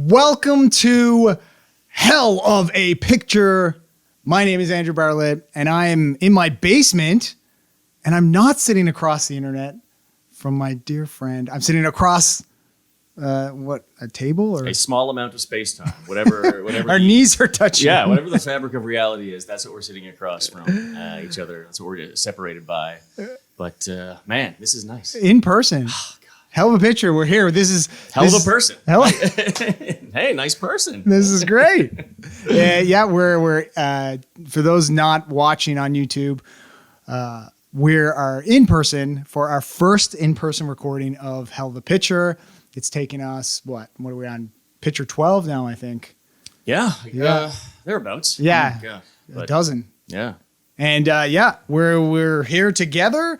Welcome to Hell of a Picture. My name is Andrew Bartlett, and I am in my basement, and I'm not sitting across the internet from my dear friend. I'm sitting across, a table? Or a small amount of space-time, whatever. Our knees are touching. Yeah, whatever the fabric of reality is, that's what we're sitting across from each other. That's what we're separated by. But, man, this is nice. In person. Oh, God. Hell of a picture. We're here. This is hell of a person. Hey, nice person. This is great. We're for those not watching on YouTube, we are in person for our first in-person recording of Hell of a Picture. It's taken us what are we on? Picture 12 now, I think. Yeah. Thereabouts. Yeah. A dozen. Yeah. And we're here together.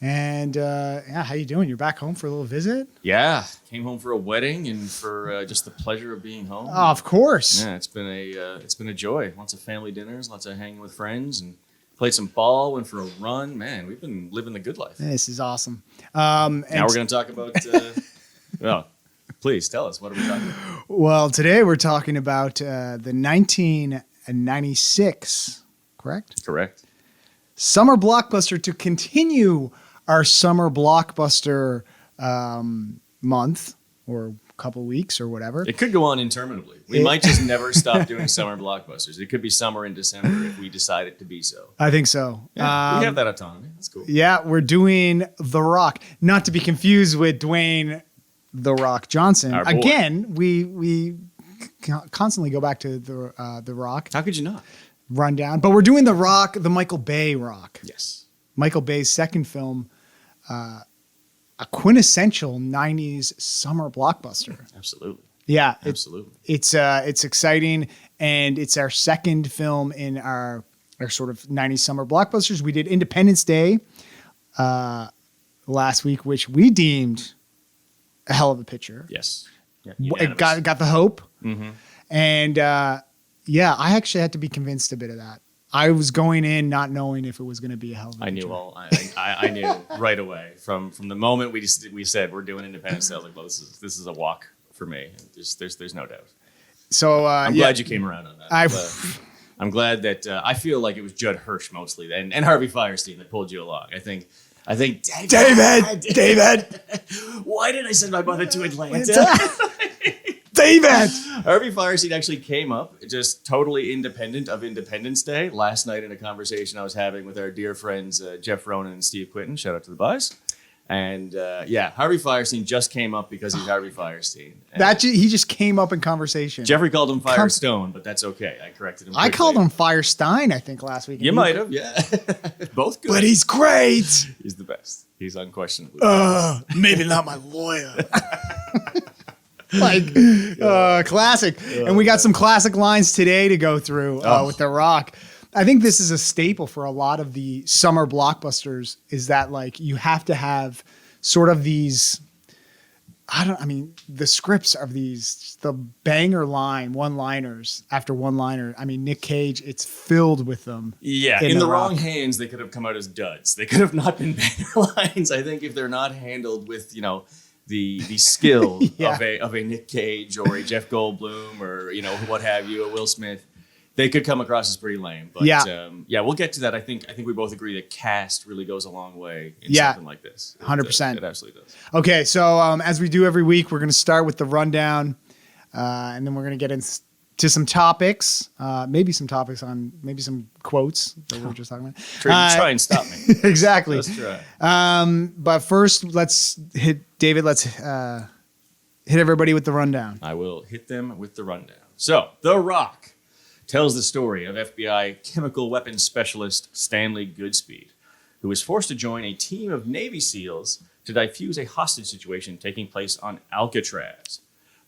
And how you doing? You're back home for a little visit? Yeah, came home for a wedding and for just the pleasure of being home. Oh, of course. Yeah, it's been a joy. Lots of family dinners, lots of hanging with friends, and played some ball. Went for a run. Man, we've been living the good life. This is awesome. Now we're going to talk about. Well, please tell us, what are we talking about? Well, today we're talking about the 1996, correct? Correct. Summer blockbuster, to continue our summer blockbuster month or couple weeks or whatever. It could go on interminably. We might just never stop doing summer blockbusters. It could be summer in December if we decide it to be so. I think so. Yeah, we have that autonomy. That's cool. Yeah, we're doing The Rock, not to be confused with Dwayne The Rock Johnson. Again, we constantly go back to the Rock. How could you not? Rundown, but we're doing The Rock, the Michael Bay Rock. Yes. Michael Bay's second film, a quintessential 90s summer blockbuster. Absolutely. Yeah. Absolutely. It's exciting, and it's our second film in our sort of 90s summer blockbusters. We did Independence Day last week, which we deemed a hell of a picture. Yes. Yeah, it got the hope. Mm-hmm. And I actually had to be convinced a bit of that. I was going in not knowing if it was going to be a hell of a picture. I knew right away from the moment we said we're doing Independence Day. I was like, well, this is a walk for me. There's no doubt. So I'm glad you came around on that. I'm glad that I feel like it was Judd Hirsch mostly and Harvey Fierstein that pulled you along. I think David. Why did I send my mother to Atlanta? David! Harvey Fierstein actually came up just totally independent of Independence Day last night in a conversation I was having with our dear friends Jeff Ronan and Steve Quinton. Shout out to the boys. And Harvey Fierstein just came up because he's Harvey Fierstein. He just came up in conversation. Jeffrey called him Firestone, but that's okay. I corrected him quickly. I called him Firestein, I think, last week. You might have, yeah. Both good. But he's great. He's the best. He's unquestionably maybe not my lawyer. Classic. And we got some classic lines today to go through with The Rock. I think this is a staple for a lot of the summer blockbusters, is that like you have to have sort of these, the scripts of these, the banger one-liners after one-liner. I mean, Nick Cage, it's filled with them. Yeah, in the wrong hands, they could have come out as duds. They could have not been banger lines. I think if they're not handled with, the skill of a Nick Cage or a Jeff Goldblum or what have you, a Will Smith, they could come across as pretty lame. But we'll get to that. I think we both agree that cast really goes a long way in something like this. 100%. It absolutely does. Okay, so as we do every week, we're going to start with the rundown, and then we're going to get into some topics, maybe some quotes that we were just talking about. Try and stop me. Exactly. Let's try. But first, let's hit everybody with the rundown. I will hit them with the rundown. So, The Rock tells the story of FBI chemical weapons specialist Stanley Goodspeed, who was forced to join a team of Navy SEALs to defuse a hostage situation taking place on Alcatraz.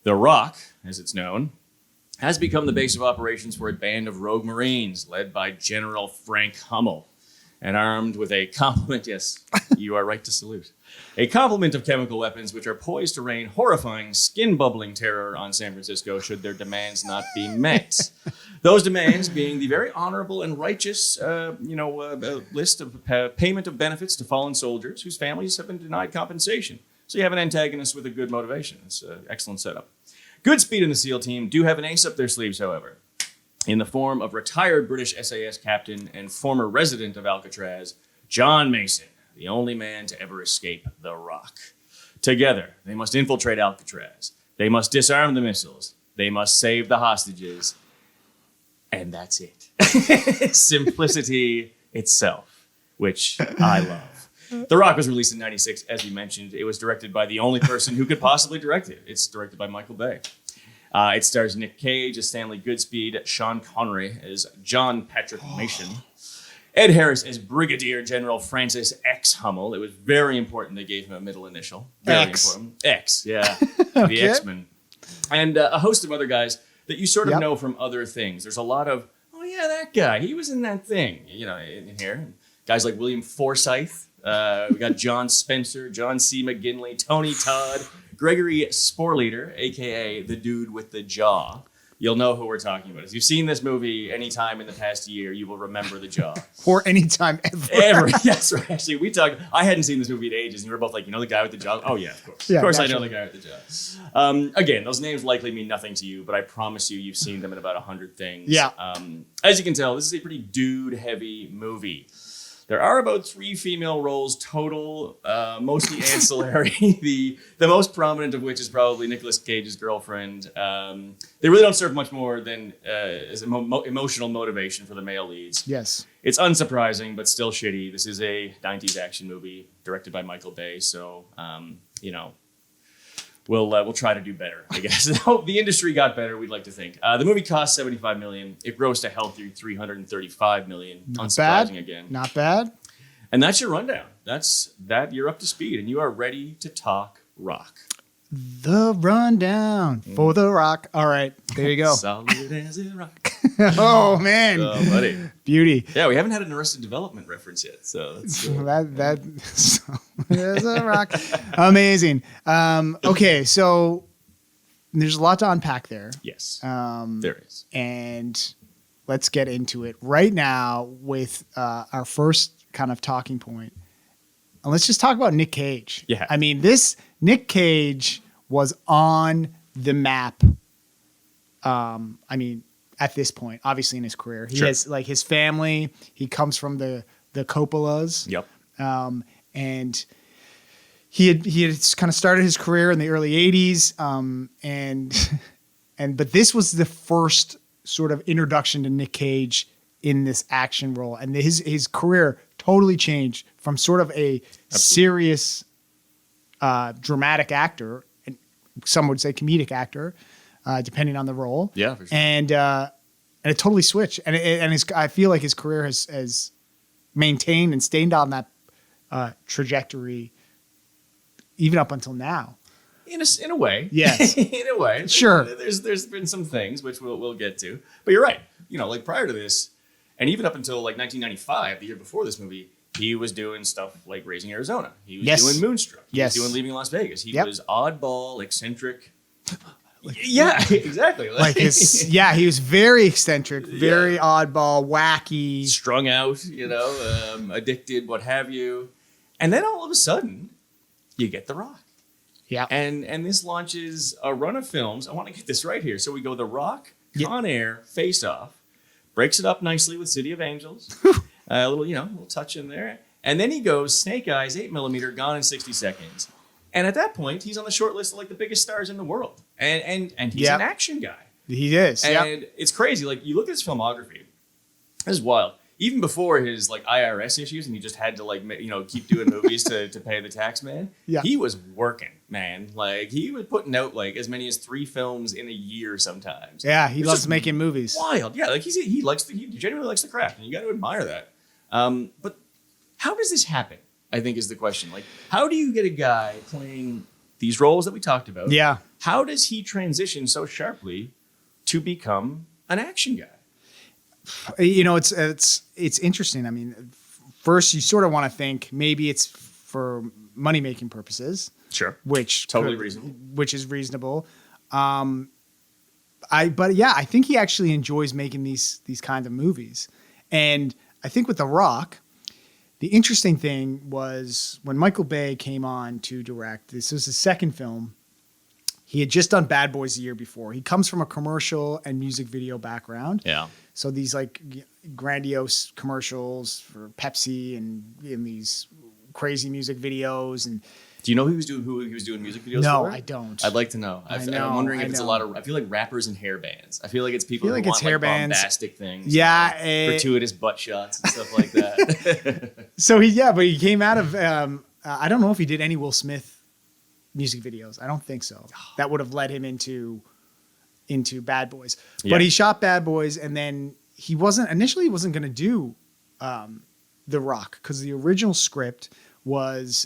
The Rock, as it's known, has become the base of operations for a band of rogue Marines led by General Frank Hummel, and armed with a complement, yes, you are right to salute, a complement of chemical weapons which are poised to rain horrifying, skin-bubbling terror on San Francisco should their demands not be met. Those demands being the very honorable and righteous list of payment of benefits to fallen soldiers whose families have been denied compensation. So you have an antagonist with a good motivation. It's an excellent setup. Goodspeed and the SEAL team do have an ace up their sleeves, however, in the form of retired British SAS captain and former resident of Alcatraz, John Mason, the only man to ever escape the Rock. Together, they must infiltrate Alcatraz. They must disarm the missiles. They must save the hostages. And that's it. Simplicity itself, which I love. The Rock was released in 96, as we mentioned. It was directed by the only person who could possibly direct it. It's directed by Michael Bay. It stars Nick Cage as Stanley Goodspeed, Sean Connery as John Patrick Mason, Ed Harris as Brigadier General Francis X. Hummel. It was very important they gave him a middle initial. Very important. X, yeah. The Okay. X-Men. And a host of other guys that you sort of know from other things. There's a lot of, oh yeah, that guy, he was in that thing, in here. Guys like William Forsythe. We got John Spencer, John C. McGinley, Tony Todd, Gregory Sporleader, a.k.a. the dude with the jaw. You'll know who we're talking about. If you've seen this movie any time in the past year, you will remember the jaw. Or anytime ever. Ever. Yes, right. Actually, I hadn't seen this movie in ages, and we were both like, the guy with the jaw? Oh, yeah, of course. Yeah, of course naturally. I know the guy with the jaw. Again, those names likely mean nothing to you, but I promise you've seen them in about 100 things. Yeah. As you can tell, this is a pretty dude-heavy movie. There are about 3 female roles total, mostly ancillary. The most prominent of which is probably Nicolas Cage's girlfriend. They really don't serve much more than as emotional motivation for the male leads. Yes. It's unsurprising, but still shitty. This is a 90s action movie directed by Michael Bay, so we'll try to do better, I guess. The industry got better, we'd like to think. The movie cost $75 million. It grossed a healthy $335 million. Not Unsurprising bad. again. Not bad. And that's your rundown. You're up to speed, and you are ready to talk Rock. The rundown for The Rock. All right, there you go. Solid as a rock. Oh man, Oh, buddy. beauty. Yeah, we haven't had an Arrested Development reference yet, so that's That there's a rock. Amazing. Okay, so there's a lot to unpack there. yes, Um, there is. and let's get into it right now with our first kind of talking point. And let's just talk about Nick Cage. Yeah. I mean, this Nick Cage was on the map. At this point, obviously in his career, he Sure. has like his family. He comes from the Coppolas. Yep. And he had kind of started his career in the early 80s. But this was the first sort of introduction to Nick Cage in this action role. And his career totally changed from sort of a serious, dramatic actor, and some would say comedic actor, depending on the role. Yeah, for sure. And it totally switched. I feel like his career has maintained and stayed on that trajectory even up until now. In a way. Yes. In a way. Sure. There's been some things which we'll get to. But you're right. Like prior to this, and even up until like 1995, the year before this movie, he was doing stuff like Raising Arizona. He was Yes. doing Moonstruck. He Yes. was doing Leaving Las Vegas. He Yep. was oddball, eccentric. Yeah, exactly. He was very eccentric, very oddball, wacky. Strung out, addicted, what have you. And then all of a sudden, you get The Rock. Yeah. And this launches a run of films. I want to get this right here. So we go The Rock, Yeah. Con Air, Face Off, breaks it up nicely with City of Angels, a little touch in there. And then he goes Snake Eyes, 8mm, Gone in 60 Seconds. And at that point, he's on the short list of like the biggest stars in the world. And he's Yep. an action guy. He is. And it's crazy. Like, you look at his filmography. This is wild. Even before his like IRS issues, and he just had to keep doing movies to pay the tax man. Yeah. He was working, man. Like, he was putting out like as many as 3 films in a year sometimes. Yeah, he It's loves just making movies. Wild. Yeah, like he genuinely likes the craft, and you got to admire that. But how does this happen? I think is the question. Like, how do you get a guy playing these roles that we talked about? Yeah. How does he transition so sharply to become an action guy? It's interesting. I mean, first you sort of want to think maybe it's for money making purposes, Sure. which Reasonable. which is reasonable. I think he actually enjoys making these kinds of movies, and I think with The Rock, the interesting thing was when Michael Bay came on to direct. This was his second film. He had just done Bad Boys the year before. He comes from a commercial and music video background. Yeah. So these like grandiose commercials for Pepsi and in these crazy music videos. And do you know who he was doing music videos no, for? I don't. I'd like to know. I'm wondering if it's a lot of. I feel like rappers and hair bands. I feel like it's people who want like bombastic things. Yeah, gratuitous butt shots and stuff like that. So but he came out of. I don't know if he did any Will Smith music videos. I don't think so. That would have led him into Bad Boys. Yeah. But he shot Bad Boys, and then he wasn't going to do The Rock because the original script was.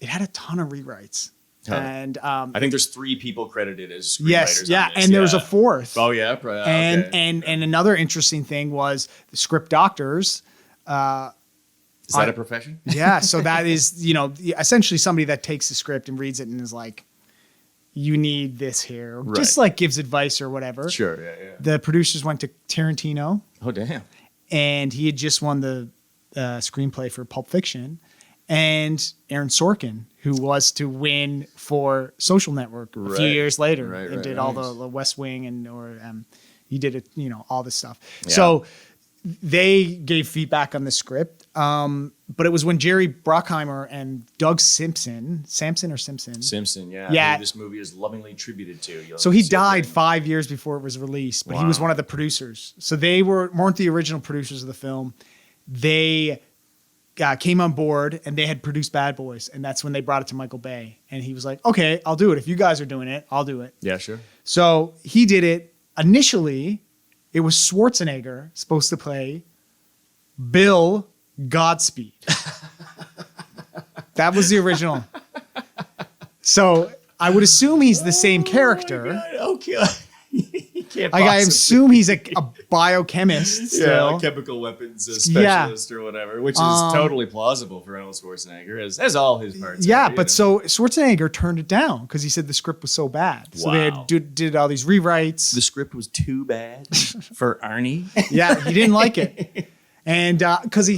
It had a ton of rewrites. And I think there's 3 people credited as screenwriters. Yes, and there was a 4th. Oh yeah, and okay. and another interesting thing was the script doctors. Is that a profession? Yeah, so that is essentially somebody that takes the script and reads it and is like, you need this here, right. Just like gives advice or whatever. Sure, yeah. The producers went to Tarantino. Oh damn. And he had just won the screenplay for Pulp Fiction. And Aaron Sorkin, who was to win for Social Network a few years later, and did all the West Wing he did it, all this stuff. Yeah. So they gave feedback on the script, but it was when Jerry Bruckheimer and Doug Simpson, yeah, who this movie is lovingly tributed to. So he died 5 years before it was released, but he was one of the producers. So they weren't the original producers of the film. They came on board and they had produced Bad Boys, and that's when they brought it to Michael Bay, and he was like, okay, I'll do it. If you guys are doing it, I'll do it. Yeah, sure. So he did it. Initially, it was Schwarzenegger supposed to play Bill Godspeed. That was the original. So I would assume he's the same character. Okay. I assume he's a biochemist still. Yeah, a chemical weapons specialist or whatever, which is totally plausible for Arnold Schwarzenegger, as all his parts. Yeah, but so Schwarzenegger turned it down because he said the script was so bad. So they did all these rewrites. The script was too bad for Arnie. Yeah, he didn't like it, and because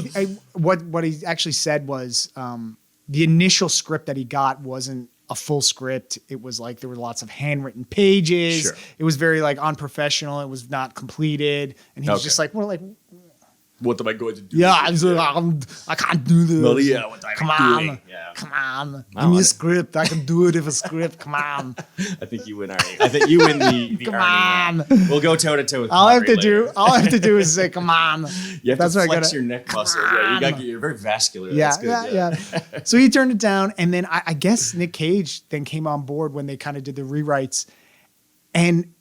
what he actually said was the initial script that he got wasn't a full script. It was like there were lots of handwritten pages. Sure. It was very like unprofessional. It was not completed, and he was just like, "Well, like, what am I going to do? Yeah, I can't do this. Well, yeah, what am I doing? Come on, give me a script. I can do it if a script. Come on." I think you win, Arnie. I think you win the come Arnie. on. We'll go toe to toe with. All I have to do is say, "Come on." You have to flex your neck muscles. Yeah, you're very vascular. Yeah, That's good. yeah. So he turned it down, and then I guess Nick Cage then came on board when they kind of did the rewrites. And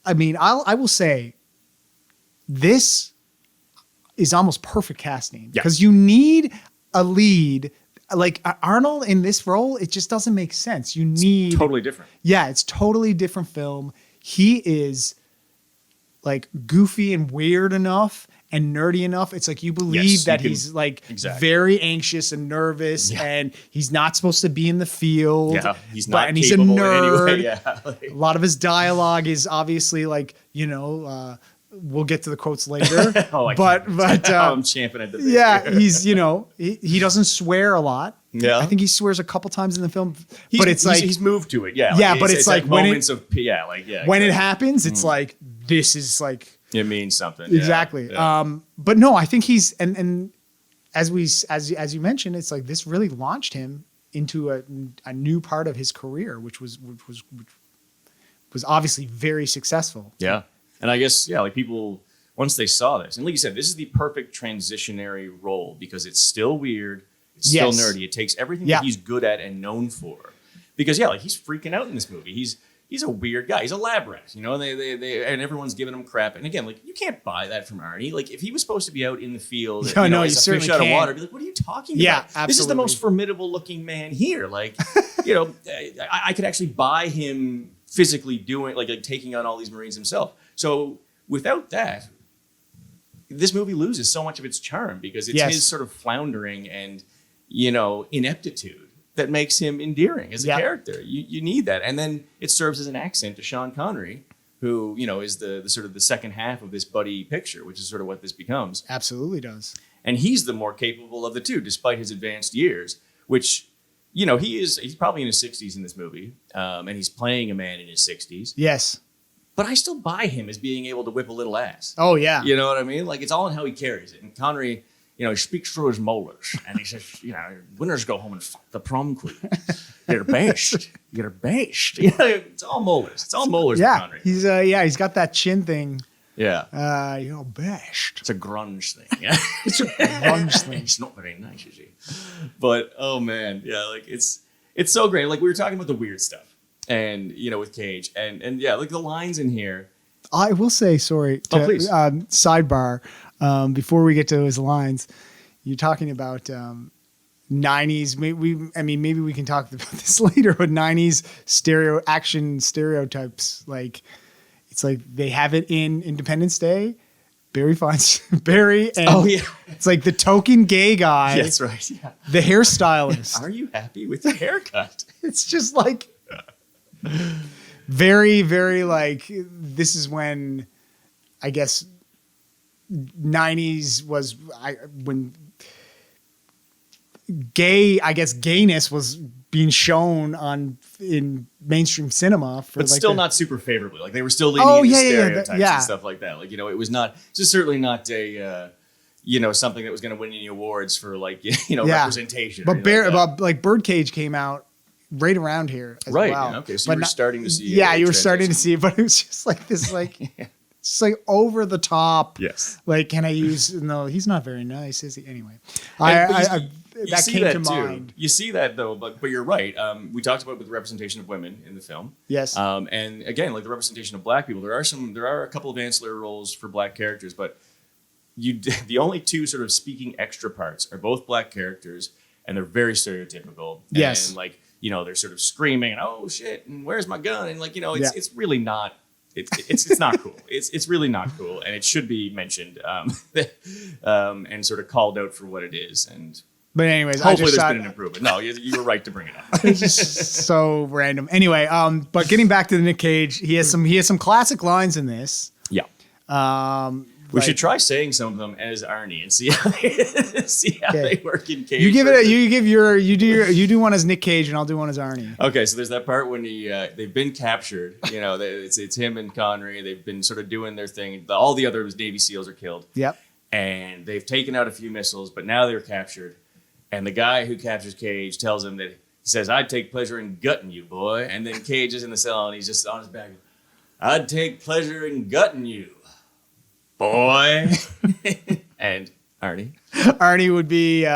I mean, I will say, this is almost perfect casting because you need a lead like Arnold in this role. It just doesn't make sense. You need totally different. Yeah, it's totally different film. He is like goofy and weird enough and nerdy enough. It's like you believe that he's like very anxious and nervous, and he's not supposed to be in the field. Yeah, he's not. And he's a nerd. Anyway. Yeah, a lot of his dialogue is obviously like we'll get to the quotes later. but I'm champing at the bit. Yeah, he's he doesn't swear a lot. Yeah, I think he swears a couple times in the film, but it's like he's moved to it. Yeah, yeah, but it's like when moments when it happens, it's like this is like it means something. Exactly. Yeah. But no, I think he's and as you mentioned, it's like this really launched him into a new part of his career, which was obviously very successful. Yeah. And I guess, like people, once they saw this, and like you said, this is the perfect transitionary role because it's still weird, it's still nerdy. It takes everything that he's good at and known for. Because, like he's freaking out in this movie. He's a weird guy. He's a lab rat, and everyone's giving him crap. And again, like you can't buy that from Arnie. Like if he was supposed to be out in the field, you as a certainly fish out of can't. water, I'd be like, what are you talking about? Yeah, absolutely. This is the most formidable looking man here. Like, I could actually buy him physically doing like taking on all these Marines himself. So without that, this movie loses so much of its charm because it's his sort of floundering and, ineptitude that makes him endearing as a character. You need that. And then it serves as an accent to Sean Connery, who, is the sort of the second half of this buddy picture, which is sort of what this becomes. Absolutely does. And he's the more capable of the two, despite his advanced years, which you know, he's probably in his 60s in this movie, and he's playing a man in his 60s. Yes. But I still buy him as being able to whip a little ass. Oh, yeah. You know what I mean? Like, it's all in how he carries it. And Connery, you know, he speaks through his molars. And he says, you know, winners go home and fuck the prom queen. Get her bashed. Get her bashed. You know, it's all molars. It's all molars with Connery. He's got that chin thing. Yeah. You know, bashed. It's a grunge thing. Yeah. It's a grunge thing. It's not very nice, is it? But, oh, man. Yeah, like, it's so great. Like, we were talking about the weird stuff. And, you know, with Cage. And yeah, like the lines in here. I will say, sorry, please. Sidebar, before we get to his lines, you're talking about 90s. Maybe we can talk about this later, but 90s action stereotypes. Like, it's like they have it in Independence Day. Barry and oh yeah, it's like the token gay guy. That's right. Yeah. The hairstylist. Are you happy with your haircut? It's just like very, very like, this is when I guess 90s was when gayness was being shown in mainstream cinema, but like still not super favorably. Like they were still leaning into stereotypes and stuff like that. Like, you know, it was not just certainly not a you know, something that was going to win any awards for like, you know, representation. But like Birdcage came out right around here as right. well. Yeah, okay, so you were starting to see it. You were starting to see it, but it was just like this, like it's like over the top. Yes. Like, can I use? No, he's not very nice, is he? Anyway, that came to mind. You see that though, but you're right. We talked about with the representation of women in the film. Yes. And again, like the representation of black people, there are a couple of ancillary roles for black characters, but the only two sort of speaking extra parts are both black characters, and they're very stereotypical. Yes. And like, you know, they're sort of screaming and, oh shit, and where's my gun? And like, you know, it's really not. It's not cool. It's really not cool, and it should be mentioned and sort of called out for what it is. But anyways, hopefully there's been an improvement. No, you were right to bring it up. It's just so random. Anyway, but getting back to the Nick Cage, he has some classic lines in this. Yeah. We should try saying some of them as Arnie and see how they work in Cage. You do one as Nick Cage and I'll do one as Arnie. Okay, so there's that part when they've been captured. You know, it's him and Connery. They've been sort of doing their thing. All the other Navy SEALs are killed. Yep. And they've taken out a few missiles, but now they're captured. And the guy who captures Cage tells him that he says, "I'd take pleasure in gutting you, boy." And then Cage is in the cell and he's just on his back. "I'd take pleasure in gutting you, boy." And Arnie? Arnie would be,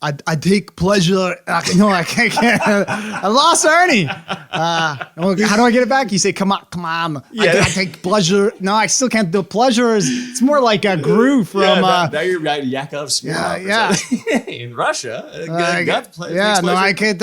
I take pleasure. No, I can't. I lost Arnie. How do I get it back? You say, come on. Yeah. I take pleasure. No, I still can't do pleasure. It's more like a groove from. Now you're right. Yakov Smirnoff. Yeah. In Russia. I can't.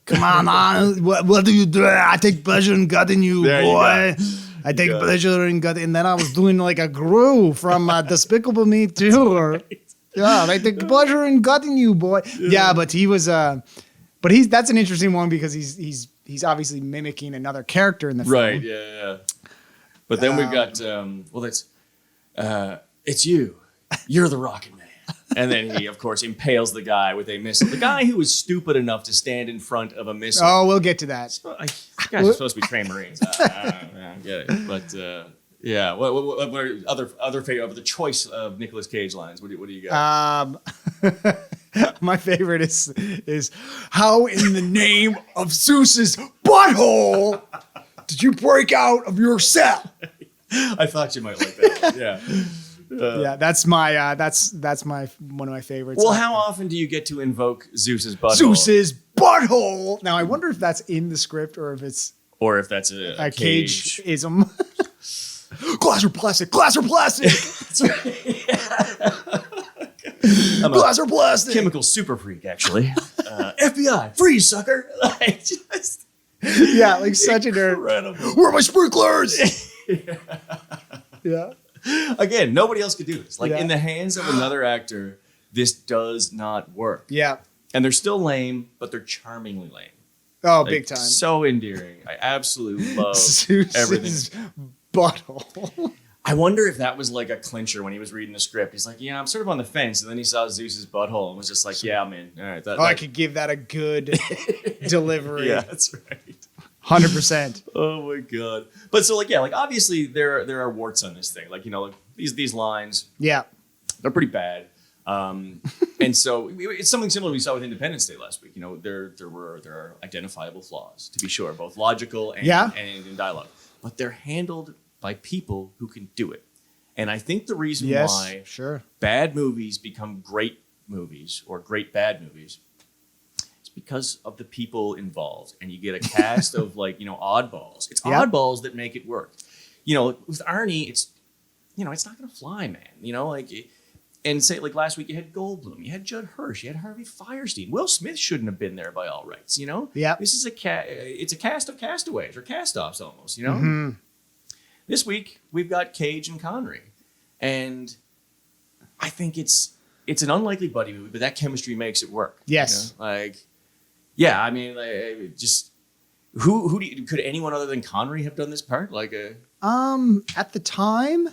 Come on. What do you do? I take pleasure in gutting you, boy. I take pleasure in gutting. And then I was doing like a groove from Despicable Me 2. Right. Yeah, I take pleasure in gutting you, boy. Yeah, but he was, that's an interesting one because he's obviously mimicking another character in the film. Right. Yeah. But then we've got, it's you. You're the Rocket Man. And then he, of course, impales the guy with a missile. The guy who was stupid enough to stand in front of a missile. Oh, we'll get to that. These guys are supposed to be trained Marines. I get it. But yeah, what are other favorite of the choice of Nicolas Cage lines? What do you got? My favorite is how in the name of Zeus's butthole did you break out of your cell? I thought you might like that one. Yeah. Yeah, that's my one of my favorites. Well, how often do you get to invoke Zeus's butthole? Zeus's butthole. Now I wonder if that's in the script or if that's a Cage-ism. Glass or plastic. That's right. Glass or plastic. Chemical Superfreak, actually. FBI, freeze, sucker. Yeah, like such a nerd. Incredible. Where are my sprinklers? Yeah. Again, nobody else could do this. Like in the hands of another actor, this does not work. Yeah. And they're still lame, but they're charmingly lame. Oh, big time. So endearing. I absolutely love Zeus's everything. Butthole. I wonder if that was like a clincher when he was reading the script. He's like, yeah, I'm sort of on the fence. And then he saw Zeus's butthole and was just like, yeah, man. All right. I could give that a good delivery. Yeah, that's right. 100%. Oh my God. But so like, yeah, like obviously there are warts on this thing. Like, you know, like these lines, Yeah. they're pretty bad. And so it's something similar we saw with Independence Day last week. You know, there are identifiable flaws, to be sure, both logical and in dialogue. But they're handled by people who can do it. And I think the reason why bad movies become great movies or great bad movies is because of the people involved. And you get a cast of like, you know, oddballs. It's oddballs that make it work. You know, with Arnie, it's not going to fly, man. You know, like, and say like last week you had Goldblum, you had Judd Hirsch, you had Harvey Fierstein. Will Smith shouldn't have been there by all rights, you know? Yeah. This is it's a cast of castaways or cast-offs almost, you know? Mm-hmm. This week, we've got Cage and Connery. And I think it's an unlikely buddy movie, but that chemistry makes it work. Yes. You know? Like, yeah, I mean, like, just who could anyone other than Connery have done this part? Like at the time,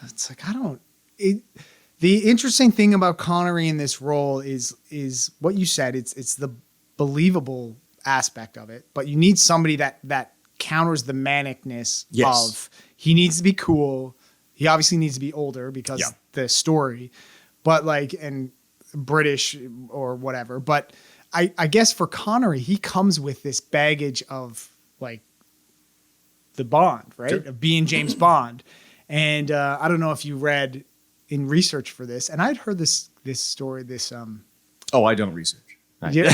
it's like the interesting thing about Connery in this role is what you said. It's the believable aspect of it, but you need somebody that counters the manicness of he needs to be cool. He obviously needs to be older because the story, but like, and British or whatever. But I guess for Connery, he comes with this baggage of like the Bond, right? Sure. Of being James Bond. And I don't know if you read in research for this, and I'd heard this story, Oh, I don't research. Yeah.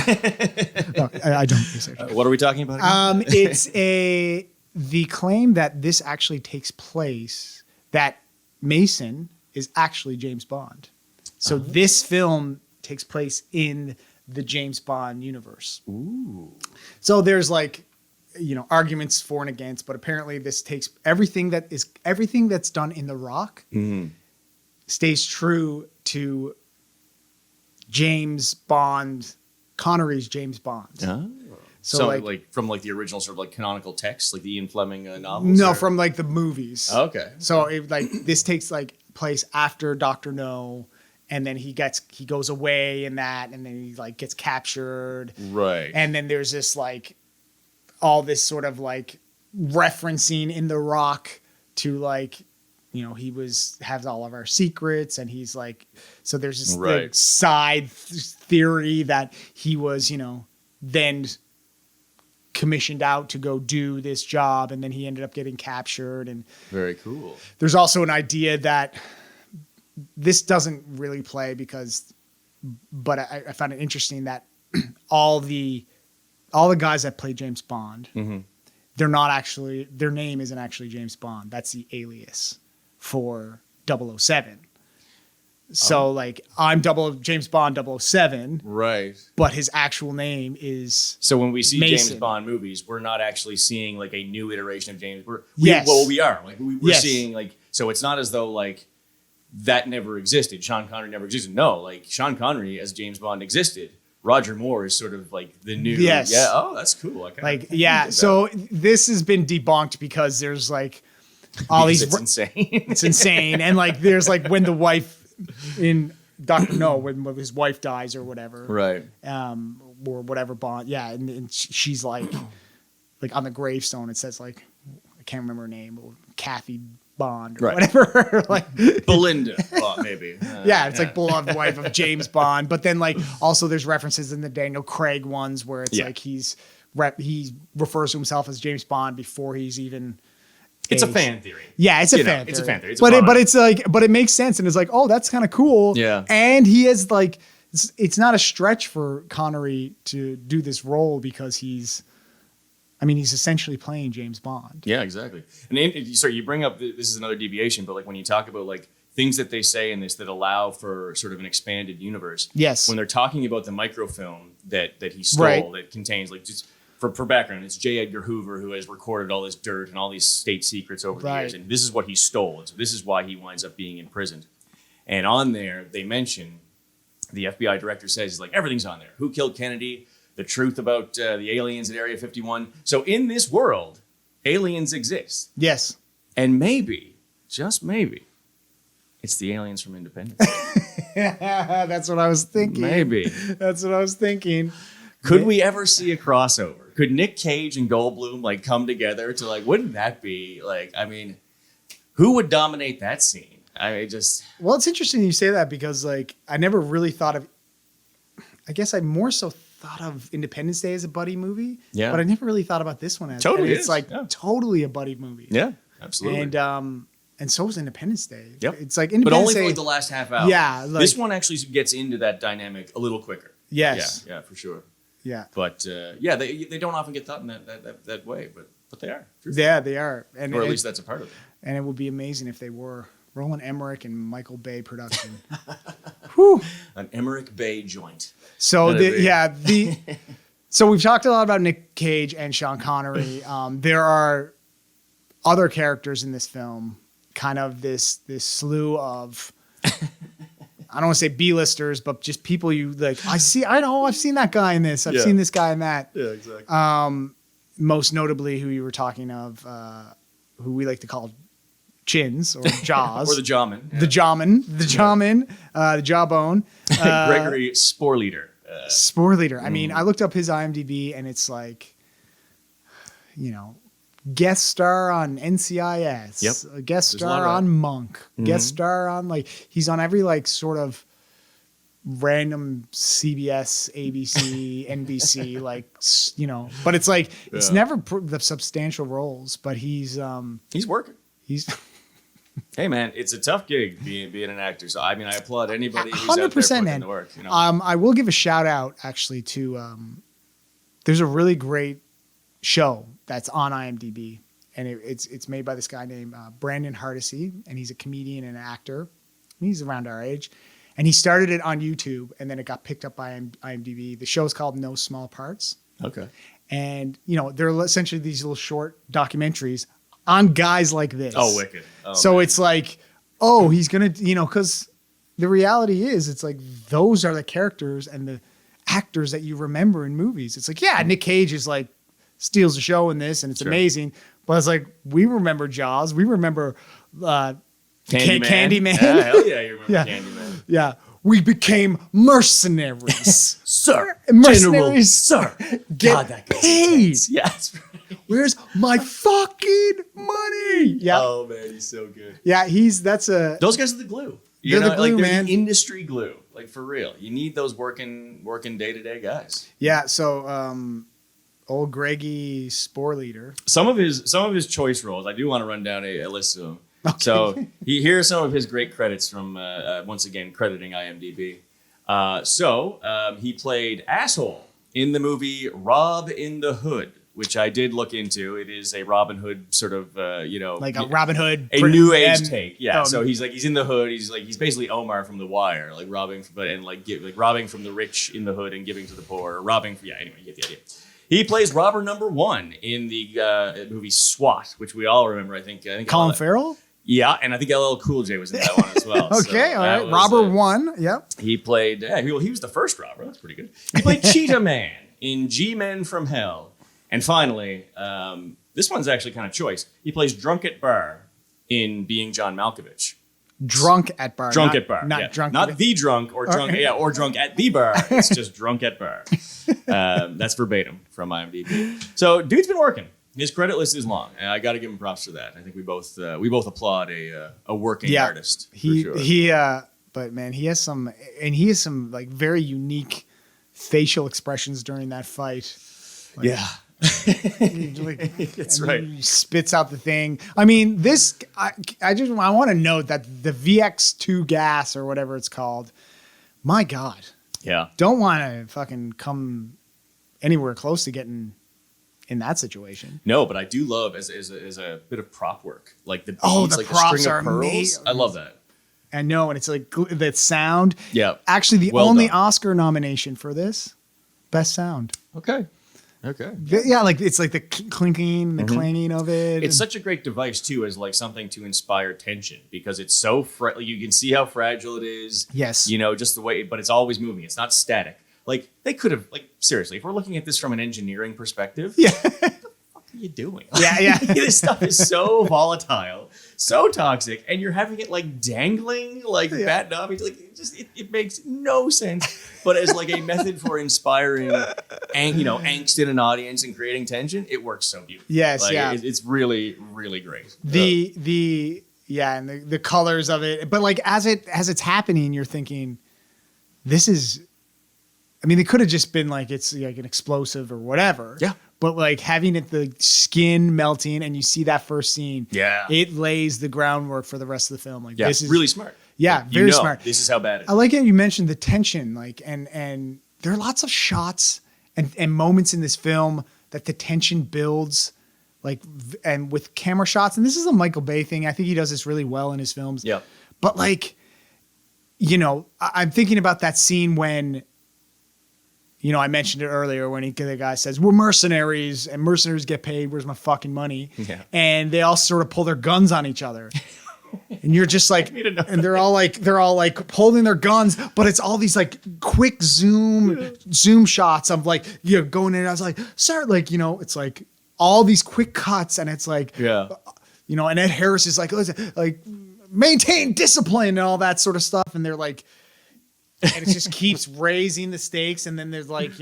No, I don't research. What are we talking about again? It's the claim that this actually takes place, that Mason is actually James Bond. So this film takes place in the James Bond universe. Ooh. So there's like, you know, arguments for and against, but apparently this takes everything that's done in The Rock stays true to James Bond, Connery's James Bond. Oh. So like from like the original sort of like canonical text, like the Ian Fleming novels? No, from like the movies. Okay. So this takes like place after Dr. No, and then he goes away in that, and then he like gets captured. Right. And then there's this like all this sort of like referencing in The Rock to like, you know, he has all of our secrets, and he's like, so there's this like side theory that he was, you know, then commissioned out to go do this job, and then he ended up getting captured. And very cool. There's also an idea that this doesn't really play but I found it interesting that all the guys that play James Bond, they're not actually, their name isn't actually James Bond. That's the alias for 007. So like I'm James Bond 007. Right. But his actual name is So when we see Mason. James Bond movies, we're not actually seeing like a new iteration of James. We are. Like we're seeing like, so it's not as though like that never existed. Sean Connery never existed. No, like Sean Connery as James Bond existed. Roger Moore is sort of like the new. Yes. Yeah. Oh, that's cool. So this has been debunked because there's like all these. It's insane. It's insane. And like there's like when the wife in Dr. No, when his wife dies or whatever. Right. Or whatever Bond. Yeah. And she's like on the gravestone, it says like, I can't remember her name, Kathy Bond or whatever. Like Belinda, maybe. It's like beloved wife of James Bond. But then like also there's references in the Daniel Craig ones where it's like he refers to himself as James Bond before he's even. It's a fan theory. Yeah, it's a fan theory. It's a fan theory. But it makes sense, and it's like, oh, that's kind of cool. Yeah. And he is like, it's not a stretch for Connery to do this role because he's essentially playing James Bond. Yeah, exactly. And sorry, you bring up, this is another deviation, but like when you talk about like things that they say in this that allow for sort of an expanded universe. Yes. When they're talking about the microfilm that he stole that contains like just for background, it's J. Edgar Hoover who has recorded all this dirt and all these state secrets over the years, and this is what he stole, and so this is why he winds up being imprisoned. And on there, they mention, the FBI director says, he's like, everything's on there. Who killed Kennedy? The truth about the aliens at Area 51. So in this world, aliens exist. Yes. And maybe just maybe, it's the aliens from Independence. That's what I was thinking. Maybe. That's what I was thinking. Could we ever see a crossover? Could Nick Cage and Goldblum like come together to like? Wouldn't that be like? I mean, who would dominate that scene? I mean, just. Well, it's interesting you say that because like I never really thought of. I guess I more so thought of Independence Day as a buddy movie. Yeah. But I never really thought about this one as Totally and it's is, like yeah. totally a buddy movie. Yeah, absolutely. And so was Independence Day. Yep. It's like But Independence only Day. for like the last half hour. Yeah, like- this one actually gets into that dynamic a little quicker. Yes. Yeah, for sure. Yeah. But yeah, they don't often get thought in that way, but they are. Truthfully. Yeah, they are. And Or at least that's a part of it. And it would be amazing if they were. Roland Emmerich and Michael Bay production. Whew. An Emmerich Bay joint. So That'd be- so we've talked a lot about Nick Cage and Sean Connery. There are other characters in this film, kind of this slew of I don't want to say B-listers, but just people you like. I've seen that guy in this. I've seen this guy in that. Yeah, exactly. Most notably, who you were talking of, who we like to call Chins or Jaws. Or the Jawman. Yeah. The Jawman, the Jawbone. Gregory Sporleader. Spore Leader. I mean, I looked up his IMDb and it's like, guest star on NCIS. Yep. A guest There's a lot star of that. on Monk. Mm-hmm. Guest star on he's on every sort of random CBS, ABC, NBC, but it's it's never the substantial roles, but he's working. He's Hey man, it's a tough gig being an actor. So I mean, I applaud anybody who's out there 100%, putting man. in the work. I will give a shout out actually to there's a really great show that's on IMDb, and it's made by this guy named Brandon Hardesty, and he's a comedian and an actor. He's around our age, and he started it on YouTube, and then it got picked up by IMDb. The show's called No Small Parts. Okay. And they're essentially these little short documentaries on guys like this. Oh, wicked. Oh, so man. it's like, oh, he's gonna, because the reality is, it's like those are the characters and the actors that you remember in movies. It's like, yeah, Nick Cage is like steals the show in this, and it's amazing. But it's like we remember Jaws, we remember Candyman. Yeah, hell yeah, you remember Candyman. Yeah, we became mercenaries, Sir, mercenaries, General, sir, get God, that guy's paid. intense. Yeah, that's right. Where's my fucking money? Yeah. Oh man, he's so good. Yeah, that's a. Those guys are the glue. They're the glue, man. The industry glue, like for real. You need those working day-to-day guys. Yeah. So, old Greggy Spore Leader. Some of his choice roles, I do want to run down a list of them. Okay. So here are some of his great credits from once again crediting IMDb. He played asshole in the movie Rob in the Hood, which I did look into. It is a Robin Hood sort of, like a Robin Hood, a new age take. Yeah. Oh, So he's in the hood. He's basically Omar from The Wire, like robbing, robbing from the rich in the hood and giving to the poor. Anyway, you get the idea. He plays robber number one in the movie SWAT, which we all remember. I think Colin Farrell. Yeah, and I think LL Cool J was in that one as well. Okay, so all right. Robber one. Yep. He played. He was the first robber. That's pretty good. He played Cheetah Man in G-Men from Hell. And finally, this one's actually kind of choice. He plays Drunk at Bar in Being John Malkovich. Drunk at bar. Drunk at bar. Not yeah. drunk. Not the drunk or drunk. Yeah, or drunk at the bar. It's just drunk at bar. That's verbatim from IMDb. So, dude's been working. His credit list is long, and I got to give him props for that. I think we both applaud a working artist. For sure. But man, he has some like very unique facial expressions during that fight. Like, yeah. That's right. He spits out the thing. I mean, I want to note that the VX2 gas or whatever it's called, my God. Yeah. Don't want to fucking come anywhere close to getting in that situation. No, but I do love as a bit of prop work, like the beads, the like props the string are of pearls. amazing. I love that. I know, and it's like that sound. Yeah. Actually, the Well only done. Oscar nomination for this, best sound. Okay. Yeah, like it's like the clinking, the clanging of it. It's such a great device too, as like something to inspire tension because it's so you can see how fragile it is. Yes. Just the way, but it's always moving. It's not static. Like they could have, like seriously, if we're looking at this from an engineering perspective, Yeah. what the fuck are you doing? Yeah. This stuff is so volatile, so toxic, and you're having it like dangling, like batting off. Like it makes no sense. But as like a method for inspiring, angst in an audience and creating tension, it works so beautifully. Yes, it's really, really great. And the colors of it, but like as it's happening, you're thinking, this is. I mean, it could have just been like it's like an explosive or whatever. Yeah. But like having it, the skin melting, and you see that first scene. Yeah. It lays the groundwork for the rest of the film. Like this is really smart. Yeah, like, very smart. This is how bad it is. I like it. You mentioned the tension, like, and there are lots of shots and moments in this film that the tension builds, like, and with camera shots. And this is a Michael Bay thing. I think he does this really well in his films. Yeah. But like, I'm thinking about that scene when. I mentioned it earlier when the guy says, we're mercenaries and mercenaries get paid. Where's my fucking money? Yeah. And they all sort of pull their guns on each other. And you're just like, and they're all like holding their guns, but it's all these like quick zoom shots of like, going in. I was like, sir, like, it's like all these quick cuts and it's like, and Ed Harris is like maintain discipline and all that sort of stuff. And they're like, and it just keeps raising the stakes. And then there's like,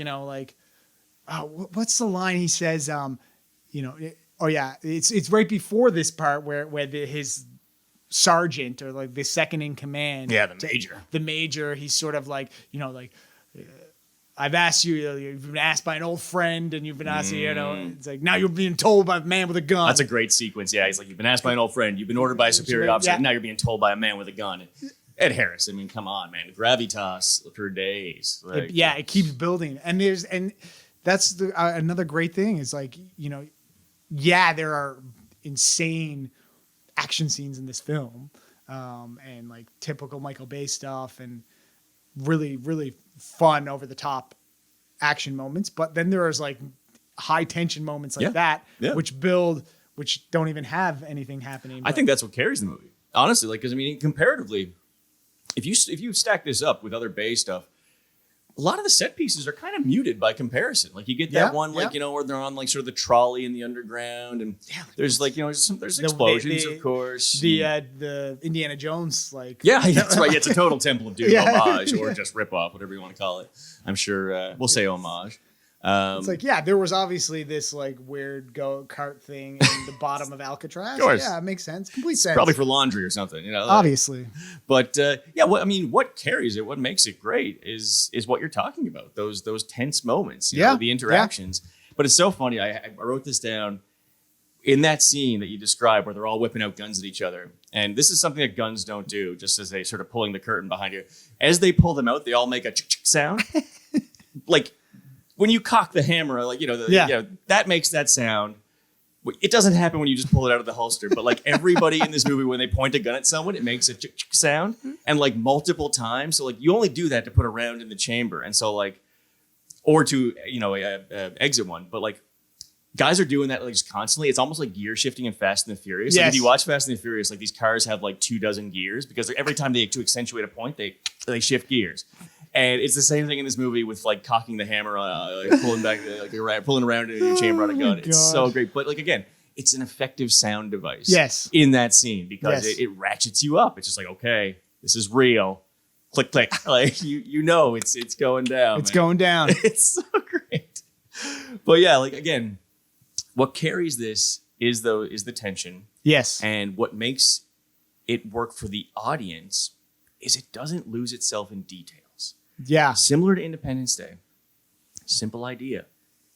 what's the line he says? It's right before this part where his sergeant or like the second in command. Yeah, the major. He's sort of like, I've asked you, you've been asked by an old friend and you've been asked, it's like, now you're being told by a man with a gun. That's a great sequence. Yeah. He's like, you've been asked by an old friend. You've been ordered by a superior officer. Now you're being told by a man with a gun. Ed Harris, I mean, come on, man. Gravitas for days. Like, it keeps building. And that's another great thing is like, there are insane action scenes in this film and like typical Michael Bay stuff and really, really fun over the top action moments. But then there is like high tension moments like that, which don't even have anything happening. I think that's what carries the movie. Honestly, like, because I mean, comparatively, if you stack this up with other Bay stuff, a lot of the set pieces are kind of muted by comparison. Like you get that one, like, where they're on like sort of the trolley in the underground and there's like, there's explosions, of course. The Indiana Jones, like. Yeah, that's right. It's a total Temple of Doom homage or just rip off, whatever you want to call it. I'm sure we'll say homage. It's like, there was obviously this like weird go-kart thing in the bottom of Alcatraz. Of course. Yeah, it makes sense. Complete sense. Probably for laundry or something, Obviously. But what carries it, what makes it great is what you're talking about. Those tense moments, the interactions. But it's so funny. I wrote this down in that scene that you described where they're all whipping out guns at each other. And this is something that guns don't do, just as they sort of pulling the curtain behind you. As they pull them out, they all make a sound. Like, when you cock the hammer, like, that makes that sound. It doesn't happen when you just pull it out of the holster, but like everybody in this movie, when they point a gun at someone, it makes a sound and like multiple times. So like you only do that to put a round in the chamber. And so like, or to, exit one, but like guys are doing that like just constantly. It's almost like gear shifting in Fast and the Furious. Like if you watch Fast and the Furious, like these cars have like 24 gears because every time to accentuate a point, they shift gears. And it's the same thing in this movie with like cocking the hammer, pulling back, pulling around in your chamber on a gun. It's so great. But like, again, it's an effective sound device in that scene because it ratchets you up. It's just like, okay, this is real. Click, click. Like, it's going down. It's going down. It's so great. But yeah, like, again, what carries this is the tension. Yes. And what makes it work for the audience is it doesn't lose itself in details. Yeah. Similar to Independence Day. Simple idea.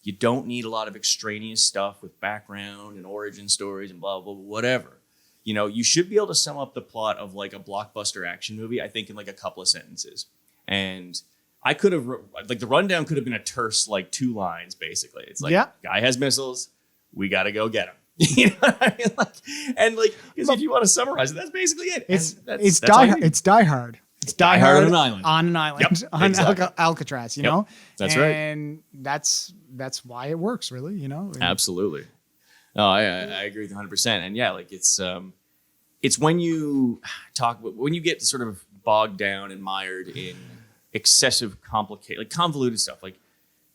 You don't need a lot of extraneous stuff with background and origin stories and blah, blah, blah, whatever. You should be able to sum up the plot of like a blockbuster action movie, I think, in like a couple of sentences. And I could have, like, the rundown could have been a terse, like, 2 lines, basically. It's like, guy has missiles, we got to go get him. You know what I mean? Like, and like, because if you want to summarize it, that's basically it. It's Die Hard. It's Die Hard on an island. On an island. Yep, on exactly. Alcatraz, you know? That's right. And that's why it works, really, And absolutely. No, I agree with you 100%. And yeah, like it's when you when you get sort of bogged down and mired in excessive convoluted stuff, like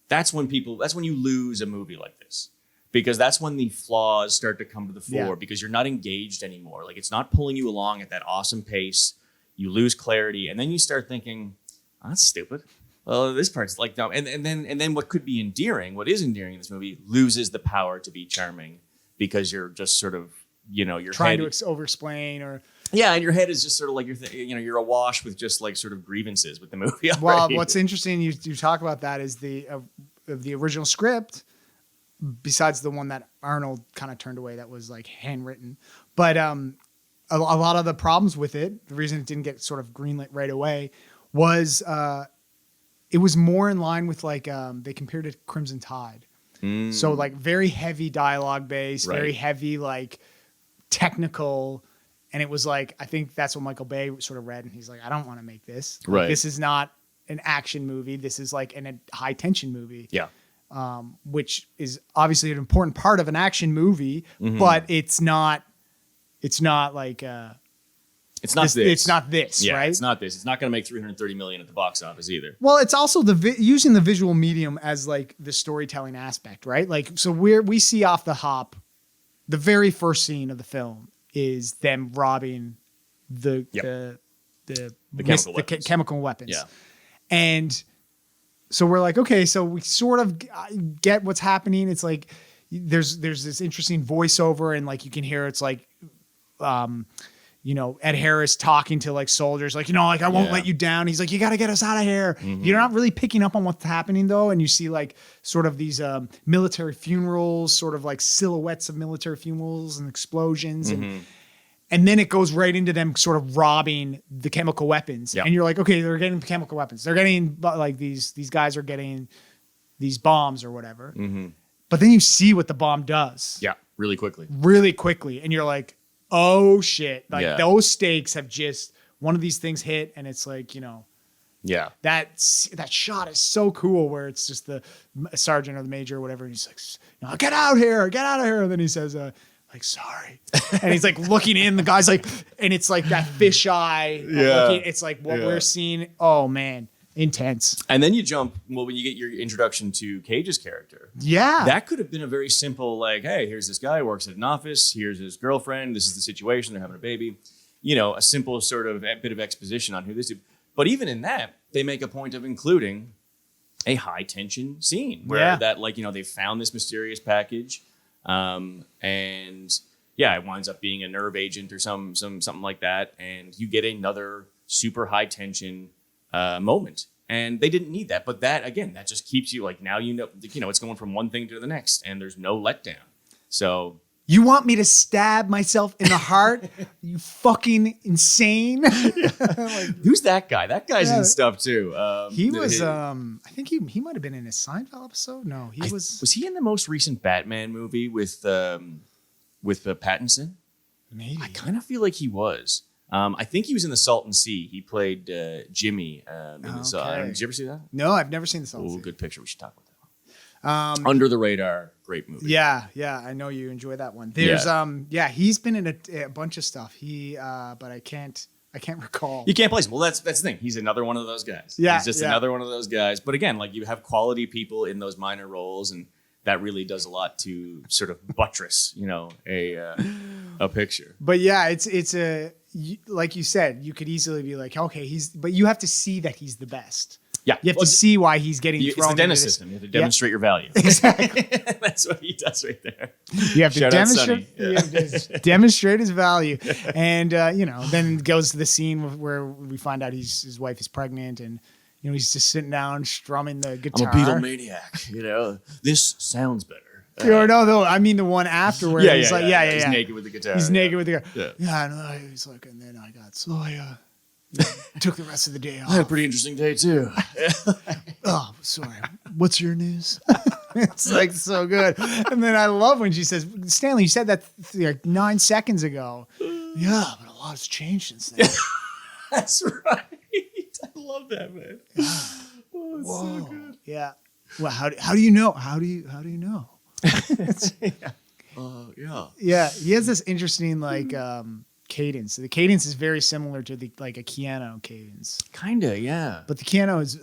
that's when you lose a movie like this. because that's when the flaws start to come to the fore Yeah. because you're not engaged anymore. Like, it's not pulling you along at that awesome pace. You lose clarity, and then you start thinking, oh, that's stupid. Well, this part's like dumb. And then what could be endearing, what is endearing in this movie, loses the power to be charming because you're just sort of, your Trying head, to over-explain or... yeah, and your head is just sort of like you're awash with just like sort of grievances with the movie. Well, already. what's interesting, you talk about that is the original script, besides the one that Arnold kind of turned away that was like handwritten. But a lot of the problems with it, the reason it didn't get sort of greenlit right away was it was more in line with like they compared it to Crimson Tide. So like very heavy dialogue base, Right. very heavy like technical. And it was like, I think that's what Michael Bay sort of read. And he's like, I don't want to make this. Like, Right. this is not an action movie. This is like a high tension movie. Yeah. Which is obviously an important part of an action movie, but it's not like It's not this. It's not this, Yeah, right? it's not this. It's not going to make $330 million at the box office either. Well, it's also using the visual medium as like the storytelling aspect, right? Like, so we see off the hop, the very first scene of the film is them robbing the chemical weapons. Yeah. And so we're like, okay, so we sort of get what's happening. It's like there's this interesting voiceover, and like you can hear it's like Ed Harris talking to like soldiers, like, like I won't let you down. He's like, you got to get us out of here. You're not really picking up on what's happening though. And you see like sort of these military funerals, sort of like silhouettes of military funerals and explosions. And then it goes right into them sort of robbing the chemical weapons. Yep. And you're like, okay, they're getting chemical weapons. They're getting like these guys are getting these bombs or whatever. But then you see what the bomb does. Yeah, really quickly. And you're like, oh shit. Like those stakes have just, one of these things hit and it's like, Yeah. that shot is so cool where it's just the sergeant or the major or whatever. And he's like, get out here. And then he says, like, sorry. And he's like looking in, the guy's like, and it's like that fisheye. It's like what we're seeing. Oh man, intense. And then you jump, when you get your introduction to Cage's character. Yeah. That could have been a very simple, like, hey, here's this guy who works at an office. Here's his girlfriend. This is the situation. They're having a baby. A simple sort of bit of exposition on who this is. But even in that, they make a point of including a high tension scene where they found this mysterious package. And yeah, it winds up being a nerve agent or something like that. And you get another super high tension moment. And they didn't need that. But that, again, that just keeps you like, now it's going from one thing to the next and there's no letdown. So you want me to stab myself in the heart? You fucking insane. Who's that guy? That guy's in stuff too. He was, I think he might've been in a Seinfeld episode. No, was he in the most recent Batman movie with Pattinson? Maybe. I kind of feel like he was. I think he was in The Salton Sea. He played Jimmy in the Salton. Did you ever see that? No, I've never seen The Salton Sea. Good picture. We should talk about that one. Under the Radar, great movie. Yeah, I know you enjoy that one. There's he's been in a bunch of stuff. But I can't recall. You can't place him. Well, that's the thing. He's another one of those guys. Yeah, he's just another one of those guys. But again, like you have quality people in those minor roles, and that really does a lot to sort of buttress, a picture. But yeah, it's like you said, you could easily be like, okay, but you have to see that he's the best. Yeah, you have to see why he's getting thrown. It's the dentist system. You have to demonstrate your value. Exactly. That's what he does right there. You have to demonstrate. You have to demonstrate his value, and then it goes to the scene where we find out his wife is pregnant, and he's just sitting down strumming the guitar. I'm a Beatlemaniac. This sounds better. No, I mean the one afterwards. He's naked with the guitar. He's naked with the guitar. Yeah, no, he's like, and then I took the rest of the day off. I had a pretty interesting day too. Oh, sorry. What's your news? It's like so good. And then I love when she says, Stanley, you said that like 9 seconds ago. Yeah, but a lot's changed since then. That's right. I love that, man. Oh, it's so good. Yeah. Well, how do you know? How do you know? Yeah. He has this interesting cadence. The cadence is very similar to a Keanu cadence. Kinda, yeah. But the Keanu is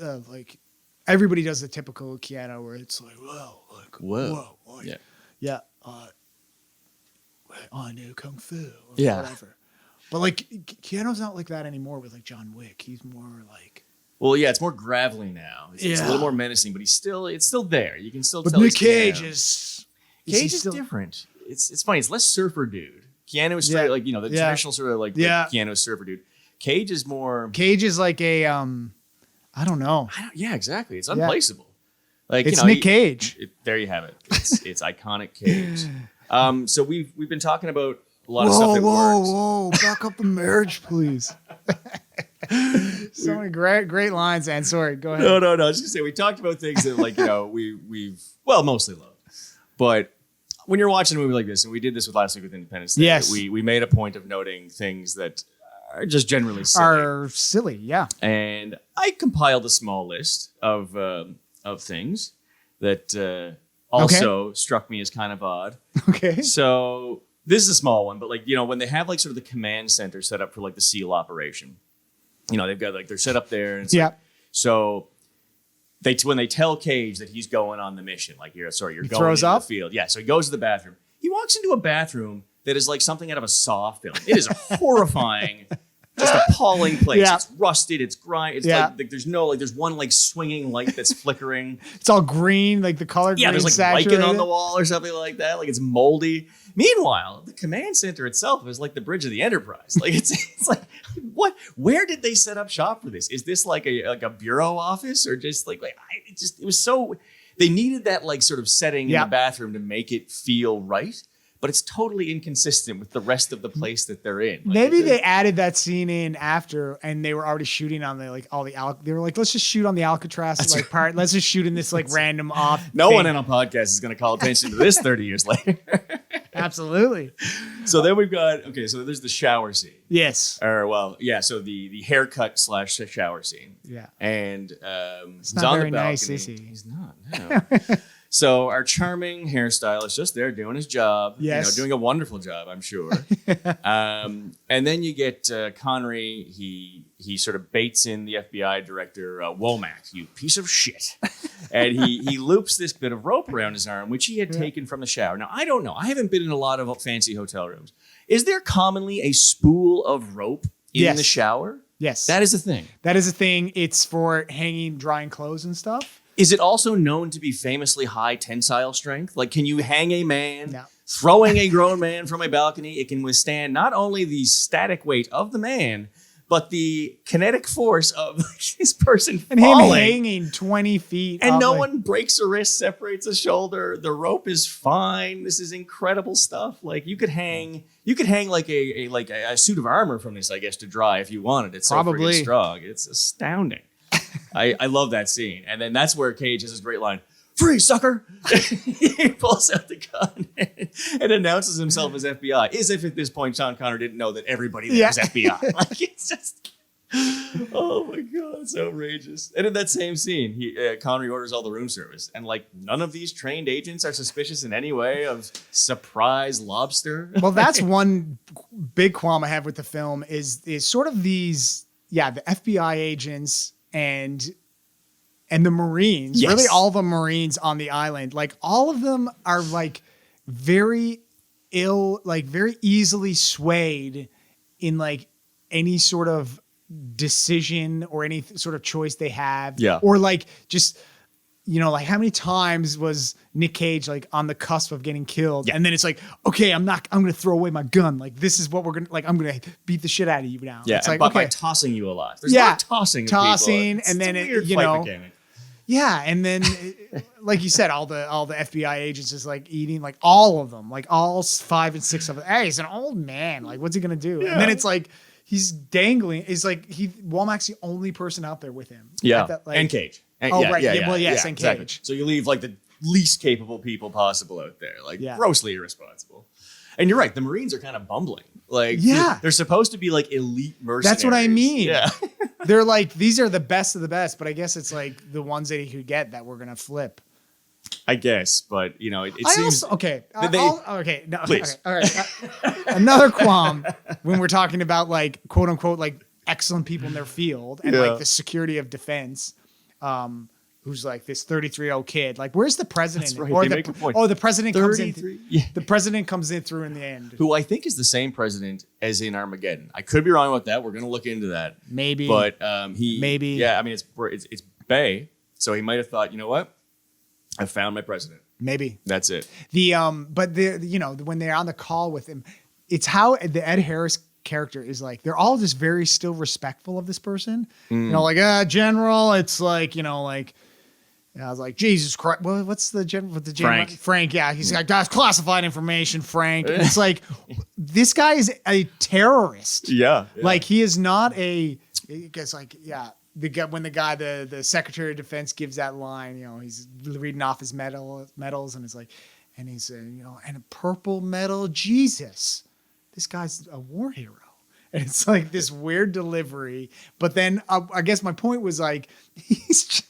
everybody does the typical Keanu where it's like, whoa, whoa. Like, yeah. Yeah. I knew Kung Fu or Yeah. whatever. But like Keanu's not like that anymore with like John Wick. He's more like Well, yeah, it's more gravelly now. It's a Yeah. little more menacing, but it's still there. You can still But tell. Nick it's Cage Keanu. is Cage is still different. It's funny. It's less surfer dude. Keanu is straight Yeah. like the Yeah. traditional sort of like Yeah. Keanu surfer dude. Cage is more. Cage is like a I don't know. Yeah, exactly. It's Yeah. unplaceable. Like It's Nick Cage. There you have it. It's iconic Cage. So we've been talking about a lot of Whoa, stuff that whoa, works. whoa! Back up the marriage, please. So many great lines, and sorry, go ahead. No. I was just gonna say we talked about things that we've mostly loved, but when you're watching a movie like this, and we did this with last week with Independence Day, Yes. we made a point of noting things that are just generally silly. Are silly, yeah. And I compiled a small list of things that also struck me as kind of odd. Okay. So this is a small one, but when they have like sort of the command center set up for like the SEAL operation, they've got like they're set up there. And it's Yeah. like, so when they tell Cage that he's going on the mission, like you're going throws into up? the field. Yeah. So he goes to the bathroom. He walks into a bathroom that is like something out of a Saw film. It is a horrifying, just appalling place. Yeah. It's rusted. It's grimy. It's Yeah. like there's one like swinging light that's flickering. It's all green, like the color green. Yeah, there's like saturated. lichen on the wall or something like that. Like it's moldy. Meanwhile, the command center itself is like the bridge of the Enterprise. Like it's like what? Where did they set up shop for this? Is this like a bureau office or just it was so they needed that like sort of setting in the bathroom to make it feel right. But it's totally inconsistent with the rest of the place that they're in. Like, Maybe they added that scene in after, and they were already shooting on the they were like, let's just shoot on the Alcatraz part. Let's just shoot in this like random off. No thing. one in a podcast is going to call attention to this 30 years later. Absolutely. So then we've got so there's the shower scene. Yes. So the haircut / shower scene. Yeah. And It's he's not on very the balcony. nice, is he? He's not. No. So our charming hairstylist just there doing his job. Yes. Doing a wonderful job, I'm sure. And then you get Connery. He sort of baits in the FBI director, Womack, you piece of shit. And he loops this bit of rope around his arm, which he had taken from the shower. Now, I don't know. I haven't been in a lot of fancy hotel rooms. Is there commonly a spool of rope in the shower? Yes. That is a thing. That is a thing. It's for hanging, drying clothes and stuff. Is it also known to be famously high tensile strength? Like, can you hang a man, No. throwing a grown man from a balcony? It can withstand not only the static weight of the man, but the kinetic force of this person And him falling. hanging 20 feet. And off, no like- one breaks a wrist, separates a shoulder. The rope is fine. This is incredible stuff. Like you could hang like a suit of armor from this, I guess, to dry if you wanted. It's so Probably. freaking strong. It's astounding. I love that scene. And then that's where Cage has his great line, "Free, sucker!" He pulls out the gun and announces himself as FBI. As if at this point Sean Connery didn't know that everybody there is FBI. Like it's just, oh my God, it's outrageous. And in that same scene, Connery orders all the room service. And like none of these trained agents are suspicious in any way of surprise lobster. Well, that's one big qualm I have with the film is sort of these, the FBI agents and the Marines, Yes. really all the Marines on the island, like all of them are like very very easily swayed in like any sort of decision or any sort of choice they have. Yeah. Or like just, like how many times was Nick Cage like on the cusp of getting killed? Yeah. And then it's like, okay, I'm going to throw away my gun. Like, this is what we're going to, like, I'm going to beat the shit out of you now. Yeah, It's like, but by okay. tossing you a lot. There's a lot of tossing of Tossing, people. and then it's a it, weird you fight know, mechanic. Yeah. And then, like you said, all the FBI agents is like eating, like all of them, like all 5 and 6 of them. Hey, he's an old man. Like, what's he going to do? Yeah. And then it's like, he's dangling. It's like Womack's the only person out there with him. Yeah, Like that, like- and Cage. And, Oh, right. Yeah, well, yes, and exactly. Cage. So you leave like the least capable people possible out there, like Yeah. grossly irresponsible. And you're right, the Marines are kind of bumbling. Like, Yeah. they're supposed to be like elite mercenaries. That's what I mean. Yeah. They're like, these are the best of the best, but I guess it's like the ones that he could get that we're going to flip. I guess, but it I seems. also, okay. They- No, Please. okay. All right. Another qualm when we're talking about like quote unquote like excellent people in their field and Yeah. like the security of defense, who who's like this 33-year-old kid. Like, where's the president? That's right. Or They the, make a point. oh, the president comes in. 33. Yeah. The president comes in through in the end. Who I think is the same president as in Armageddon. I could be wrong about that. We're going to look into that. Maybe. But Maybe. Yeah, I mean, it's Bay. So he might have thought, you know what? I found my president. Maybe. That's it. But when they're on the call with him, it's how the Ed Harris character is like, they're all just very still respectful of this person. General, it's like, I was like, Jesus Christ. Well, what's the general? What the general? Frank. Yeah. He's like, that's classified information, Frank. And it's like, this guy is a terrorist. Yeah. Like, he is not because when the Secretary of Defense gives that line, he's reading off his medals and it's like, and he's and a purple medal, Jesus, this guy's a war hero. And it's like this weird delivery. But then I guess my point was like, it's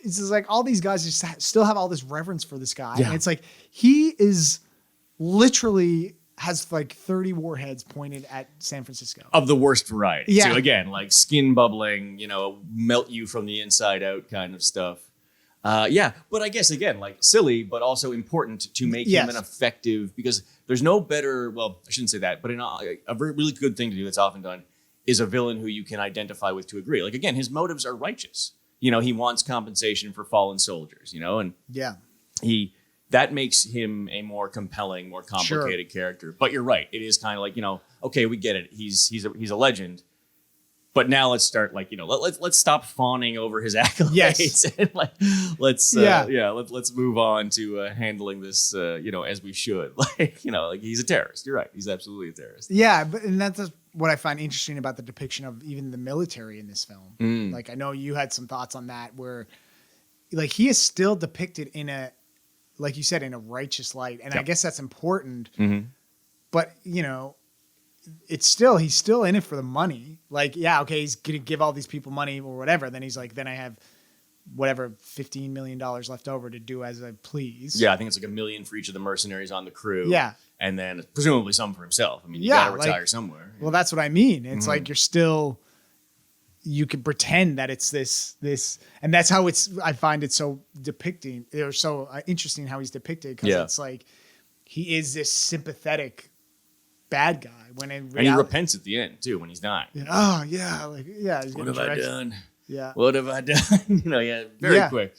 just like all these guys just still have all this reverence for this guy. Yeah. And it's like, he is literally has like 30 warheads pointed at San Francisco. Of the worst variety. Yeah. So again, like skin bubbling, melt you from the inside out kind of stuff. But I guess again, like silly, but also important to make him an effective, because there's no better, well, I shouldn't say that, but a very, really good thing to do that's often done is a villain who you can identify with to agree. Like again, his motives are righteous. He wants compensation for fallen soldiers, and that makes him a more compelling, more complicated character. But you're right. It is kind of like, okay, we get it. He's a legend. But now let's start let's stop fawning over his accolades. Yes. And let's move on to handling this as we should. He's a terrorist. You're right. He's absolutely a terrorist. Yeah, and that's what I find interesting about the depiction of even the military in this film. Like, I know you had some thoughts on that, where like he is still depicted in a, like you said, in a righteous light. And I guess that's important, but he's still in it for the money. Like, yeah, okay, he's going to give all these people money or whatever. Then he's like, then I have whatever, $15 million left over to do as I please. Yeah, I think it's like $1 million for each of the mercenaries on the crew. Yeah. And then presumably some for himself. I mean, you got to retire somewhere. Well, that's what I mean. It's like you can pretend that it's this, and that's how I find it so depicting, or so interesting how he's depicted, because it's like he is this sympathetic bad guy when in reality, and he repents at the end too when he's dying. Oh yeah, he's what have I done? Yeah, what have I done? Very quick.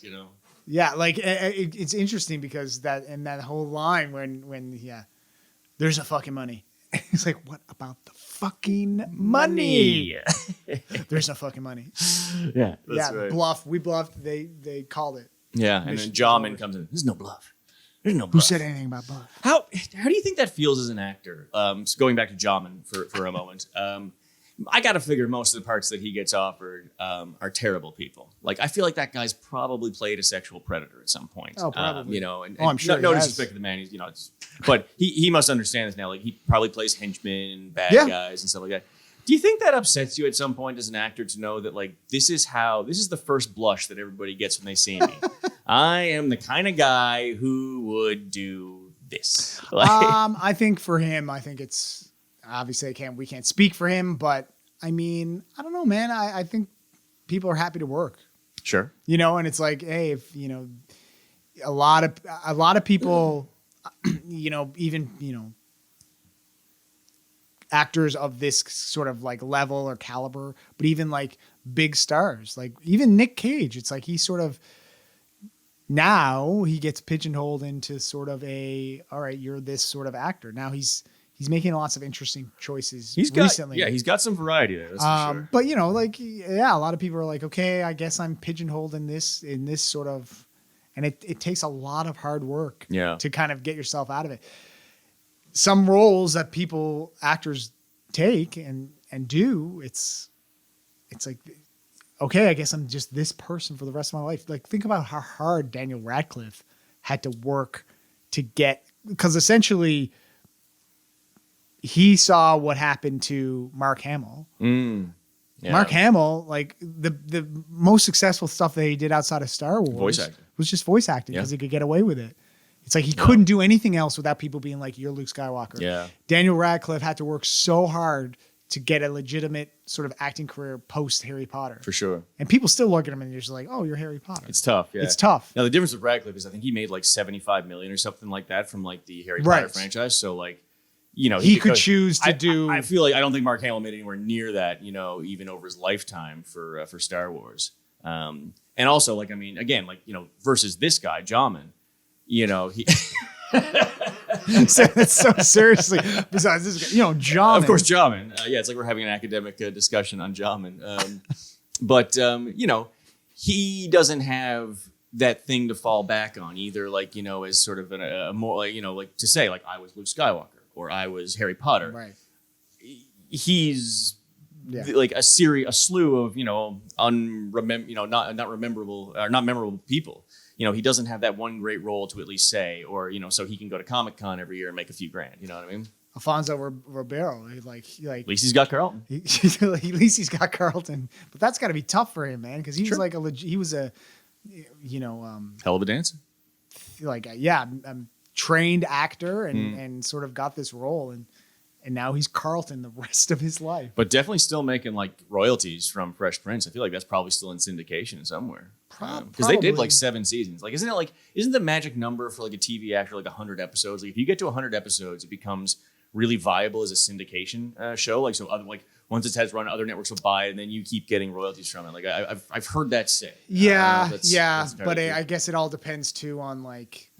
Yeah, like it's interesting because that whole line when there's no fucking money. He's like, what about the fucking money? There's no fucking money. Yeah, that's right. Bluff. We bluffed. They called it. Yeah, and then Jawman comes in. There's no bluff. There's no bluff. Who said anything about bluff? How do you think that feels as an actor? So going back to Jawman for a moment. I got to figure most of the parts that he gets offered are terrible people. Like, I feel like that guy's probably played a sexual predator at some point. Oh, probably. I'm sure. No disrespect to the man. He's, but he must understand this now. Like, he probably plays henchmen, bad guys, and stuff like that. Do you think that upsets you at some point as an actor to know that, like, this is the first blush that everybody gets when they see me? I am the kind of guy who would do this. Like, I think for him, it's obviously we can't speak for him, but I mean, I don't know, man. I think people are happy to work. Sure. And it's like, hey, if a lot of people, even actors of this sort of like level or caliber, but even like big stars, like even Nick Cage, it's like he sort of now he gets pigeonholed into sort of all right, you're this sort of actor. Now he's making lots of interesting choices recently. He's got some variety there. That's for sure. But a lot of people are like, okay, I guess I'm pigeonholed in this sort of, and it takes a lot of hard work to kind of get yourself out of it. Some roles that actors take and do, it's like, okay, I guess I'm just this person for the rest of my life. Like, think about how hard Daniel Radcliffe had to work to get, because essentially he saw what happened to Mark Hamill. Mark Hamill, like the most successful stuff that he did outside of Star Wars was just voice acting because he could get away with it. It's like he couldn't do anything else without people being like, you're Luke Skywalker. Yeah. Daniel Radcliffe had to work so hard to get a legitimate sort of acting career post Harry Potter. For sure. And people still look at him and they're just like, oh, you're Harry Potter. It's tough. Yeah. It's tough. Now the difference with Radcliffe is I think he made like 75 million or something like that from like the Harry Potter franchise. So like, you know, he could choose to do. I feel like I don't think Mark Hamill made anywhere near that, you know, even over his lifetime for Star Wars. And also, like, I mean, again, like, you know, versus this guy, Jamin, you know, he. So seriously. Besides this guy, you know, Jamin. Of course, Jamin. Yeah, it's like we're having an academic discussion on Jamin. But you know, he doesn't have that thing to fall back on either. Like, you know, as sort of a more, like, you know, like to say like I was Luke Skywalker or I was Harry Potter. Right. He's like a slew of, you know, not memorable people. You know, he doesn't have that one great role to at least say, or, you know, so he can go to Comic-Con every year and make a few grand. You know what I mean? Alfonso Ribeiro, like at least he's got Carlton. At least he's got Carlton, but that's got to be tough for him, man, because he was like he was a, you know, hell of a dancer. Like a trained actor and sort of got this role and now he's Carlton the rest of his life. But definitely still making like royalties from Fresh Prince. I feel like that's probably still in syndication somewhere. Because they did like 7 seasons. Like, isn't the magic number for like a TV actor like 100 episodes? Like, if you get to 100 episodes, it becomes really viable as a syndication show. Like, so other, like once it has run, other networks will buy it, and then you keep getting royalties from it. Like, I've heard that say. Yeah, but I guess it all depends too on like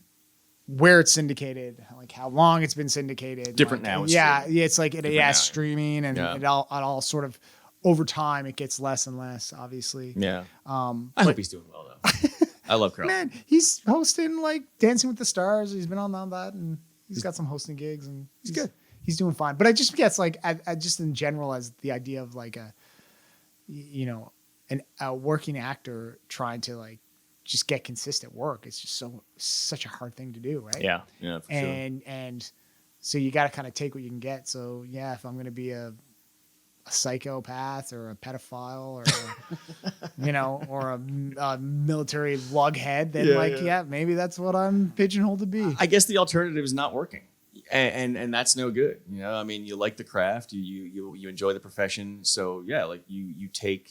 where it's syndicated, like how long it's been syndicated. Different like, now. It's like streaming and it all sort of over time it gets less and less, obviously. Yeah. I hope he's doing well though. I love Carl. Man, he's hosting like Dancing with the Stars. He's been on that, and he's got some hosting gigs, and he's good. He's doing fine. But I just guess like I just in general as the idea of like a, you know, a working actor trying to like just get consistent work. It's just such a hard thing to do, right? Yeah, for sure. And so you got to kind of take what you can get. So yeah, if I'm going to be a psychopath or a pedophile or you know, or a military lughead, then maybe that's what I'm pigeonholed to be. I guess the alternative is not working, and that's no good. You know, I mean, you like the craft, you enjoy the profession, so yeah, like you take.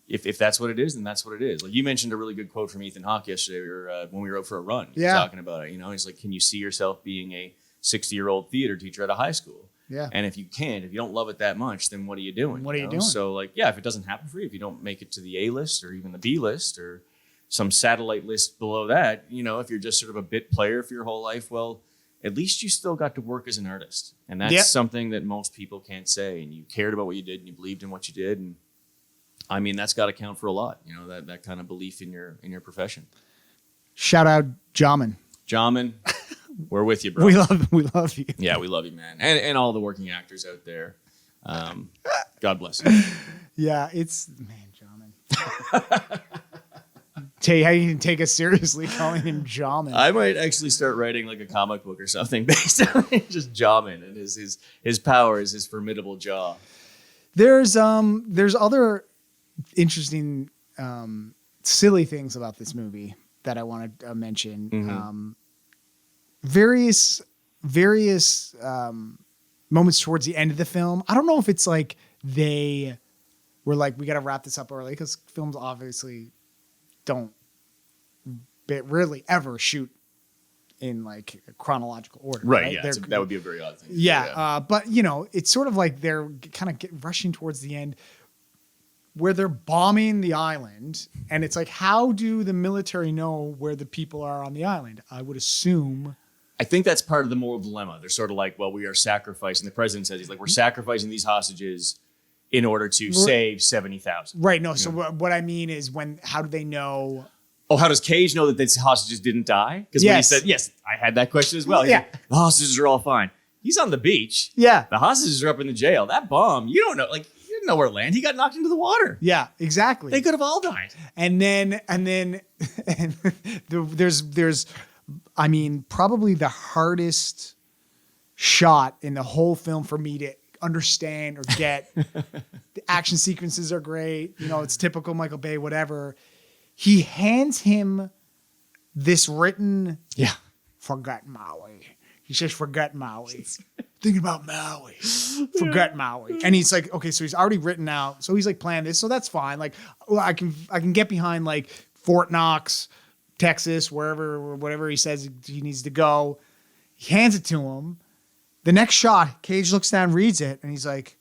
If that's what it is, then that's what it is. Like you mentioned a really good quote from Ethan Hawke yesterday when we were out for a run. He was talking about it. You know, he's like, can you see yourself being a 60-year-old theater teacher at a high school? Yeah. And if you don't love it that much, then what are you doing? What are you doing? So like, yeah, if it doesn't happen for you, if you don't make it to the A list or even the B list or some satellite list below that, you know, if you're just sort of a bit player for your whole life, well, at least you still got to work as an artist. And that's something that most people can't say. And you cared about what you did and you believed in what you did. And I mean, that's got to count for a lot, you know, that kind of belief in your profession. Shout out Jamin. Jamin, we're with you, bro. We love you. Yeah, we love you, man. And all the working actors out there. God bless you. Yeah, Jamin. Tell you how you can take us seriously calling him Jamin. I might actually start writing like a comic book or something based on just Jamin and his powers, his formidable jaw. There's other interesting, silly things about this movie that I want to mention. Mm-hmm. Various moments towards the end of the film. I don't know if it's like they were like, we got to wrap this up early because films obviously don't really ever shoot in like a chronological order. Right. Yeah. That would be a very odd thing. Yeah. But you know, it's sort of like they're kind of rushing towards the end where they're bombing the island. And it's like, how do the military know where the people are on the island? I would assume. I think that's part of the moral dilemma. They're sort of like, well, we are sacrificing. The president says, he's like, we're sacrificing these hostages in order to save 70,000. Right. No. So what I mean is how do they know? Oh, how does Cage know that these hostages didn't die? Because when he said, yes, I had that question as well. Yeah. Like, the hostages are all fine. He's on the beach. Yeah. The hostages are up in the jail. That bomb, you don't know. Like, you didn't know where to land. He got knocked into the water. Yeah, exactly. They could have all died. And then there's, I mean, probably the hardest shot in the whole film for me to understand or get. The action sequences are great. You know, it's typical Michael Bay, whatever. He hands him this written, forget Maui. He says, forget Maui. thinking about Maui. Forget Maui. And he's like, okay, so he's already written out. So he's like planning this. So that's fine. Like, well, I can get behind like Fort Knox, Texas, whatever he says he needs to go. He hands it to him. The next shot, Cage looks down, reads it, and he's like,